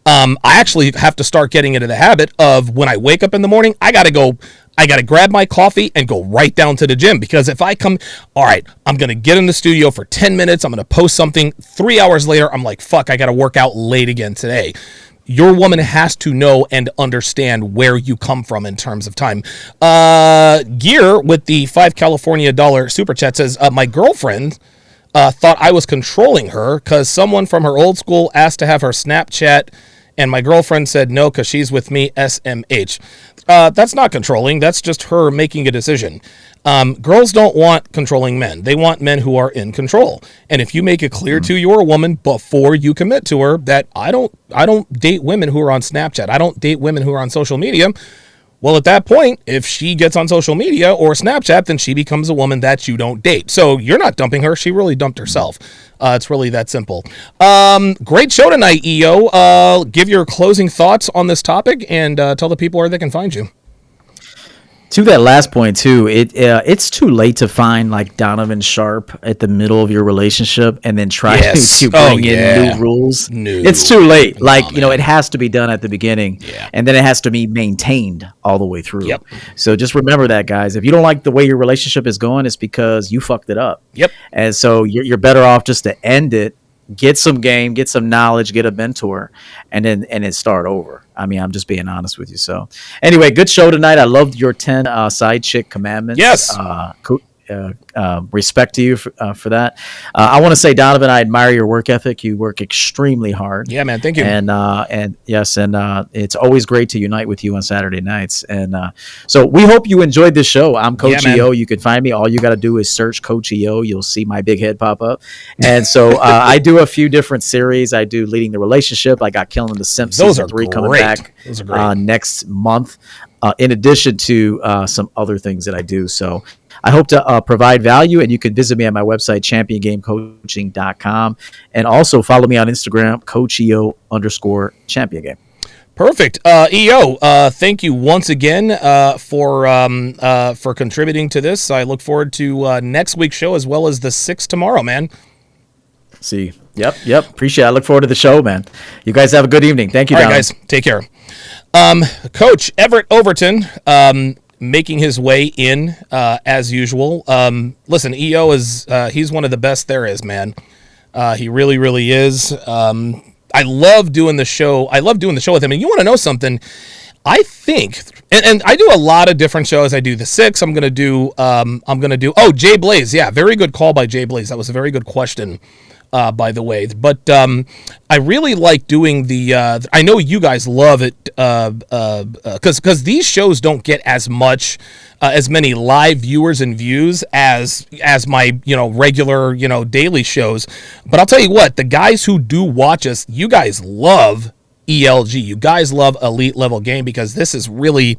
I actually have to start getting into the habit of, when I wake up in the morning, I got to grab my coffee and go right down to the gym, because if I come, all right, I'm going to get in the studio for 10 minutes. I'm going to post something. 3 hours later, I'm like, fuck, I got to work out late again today. Your woman has to know and understand where you come from in terms of time. Gear with the $5 California super chat says, my girlfriend thought I was controlling her because someone from her old school asked to have her Snapchat, and my girlfriend said no because she's with me, SMH. That's not controlling. That's just her making a decision. Girls don't want controlling men. They want men who are in control. And if you make it clear to your woman before you commit to her that I don't date women who are on Snapchat, I don't date women who are on social media, well, at that point, if she gets on social media or Snapchat, then she becomes a woman that you don't date. So you're not dumping her. She really dumped herself. It's really that simple. Great show tonight, EO. Give your closing thoughts on this topic and tell the people where they can find you. To that last point too, it's too late to find like Donovan Sharpe at the middle of your relationship and then try to bring in new rules. No. It's too late. It has to be done at the beginning, and then it has to be maintained all the way through. Yep. So just remember that, guys. If you don't like the way your relationship is going, it's because you fucked it up. Yep. And so you're better off just to end it. Get some game, get some knowledge, get a mentor, and then start over. I mean, I'm just being honest with you. So anyway, good show tonight. I loved your 10 side chick commandments. Yes. Respect to you for that. I want to say, Donovan, I admire your work ethic. You work extremely hard. Yeah, man. Thank you. And it's always great to unite with you on Saturday nights. And so we hope you enjoyed this show. I'm Coach EO. You can find me. All you got to do is search Coach EO. You'll see my big head pop up. And so I do a few different series. I do Leading the Relationship. I got Killing the Simps season 3 coming back next month. In addition to some other things that I do. So I hope to provide value, and you can visit me at my website, championgamecoaching.com, and also follow me on Instagram, CoachEO_ChampionGame. Perfect. EO, thank you once again for contributing to this. I look forward to next week's show as well as the 6th tomorrow, man. See. Yep. Appreciate it. I look forward to the show, man. You guys have a good evening. Thank you, All right, guys. Take care. Coach Everett Overton, making his way in as usual. Listen, EO is he's one of the best there is, man. He really, really is. I love doing the show. I love doing the show with him. And you want to know something? I think, and I do a lot of different shows. I do the 6. I'm gonna do. Jay Blaze. Yeah, very good call by Jay Blaze. That was a very good question. By the way, but I really like doing the. I know you guys love it because these shows don't get as many live viewers and views as my regular daily shows. But I'll tell you what, the guys who do watch us, you guys love ELG. You guys love elite level game because this is really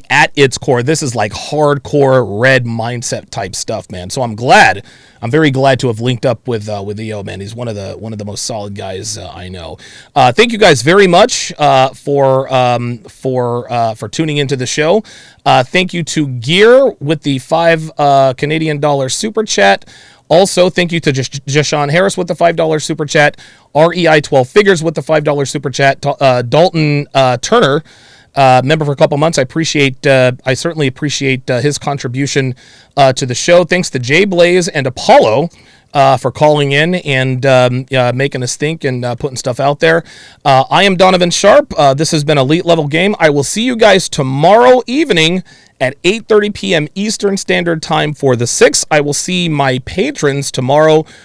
at its core. This is like hardcore red mindset type stuff, man. So I'm very glad to have linked up with EO, man. He's one of the most solid guys I know. Thank you guys very much for tuning into the show. Thank you to Gear with the $5 Canadian super chat. Also, thank you to Jashawn Harris with the $5 super chat. REI 12 Figures with the $5 super chat. Dalton Turner, member for a couple months. I certainly appreciate his contribution to the show. Thanks to Jay Blaze and Apollo for calling in and making us think and putting stuff out there. I am Donovan Sharpe. This has been Elite Level Game. I will see you guys tomorrow evening at 8:30 p.m. Eastern Standard Time for the 6th. I will see my patrons tomorrow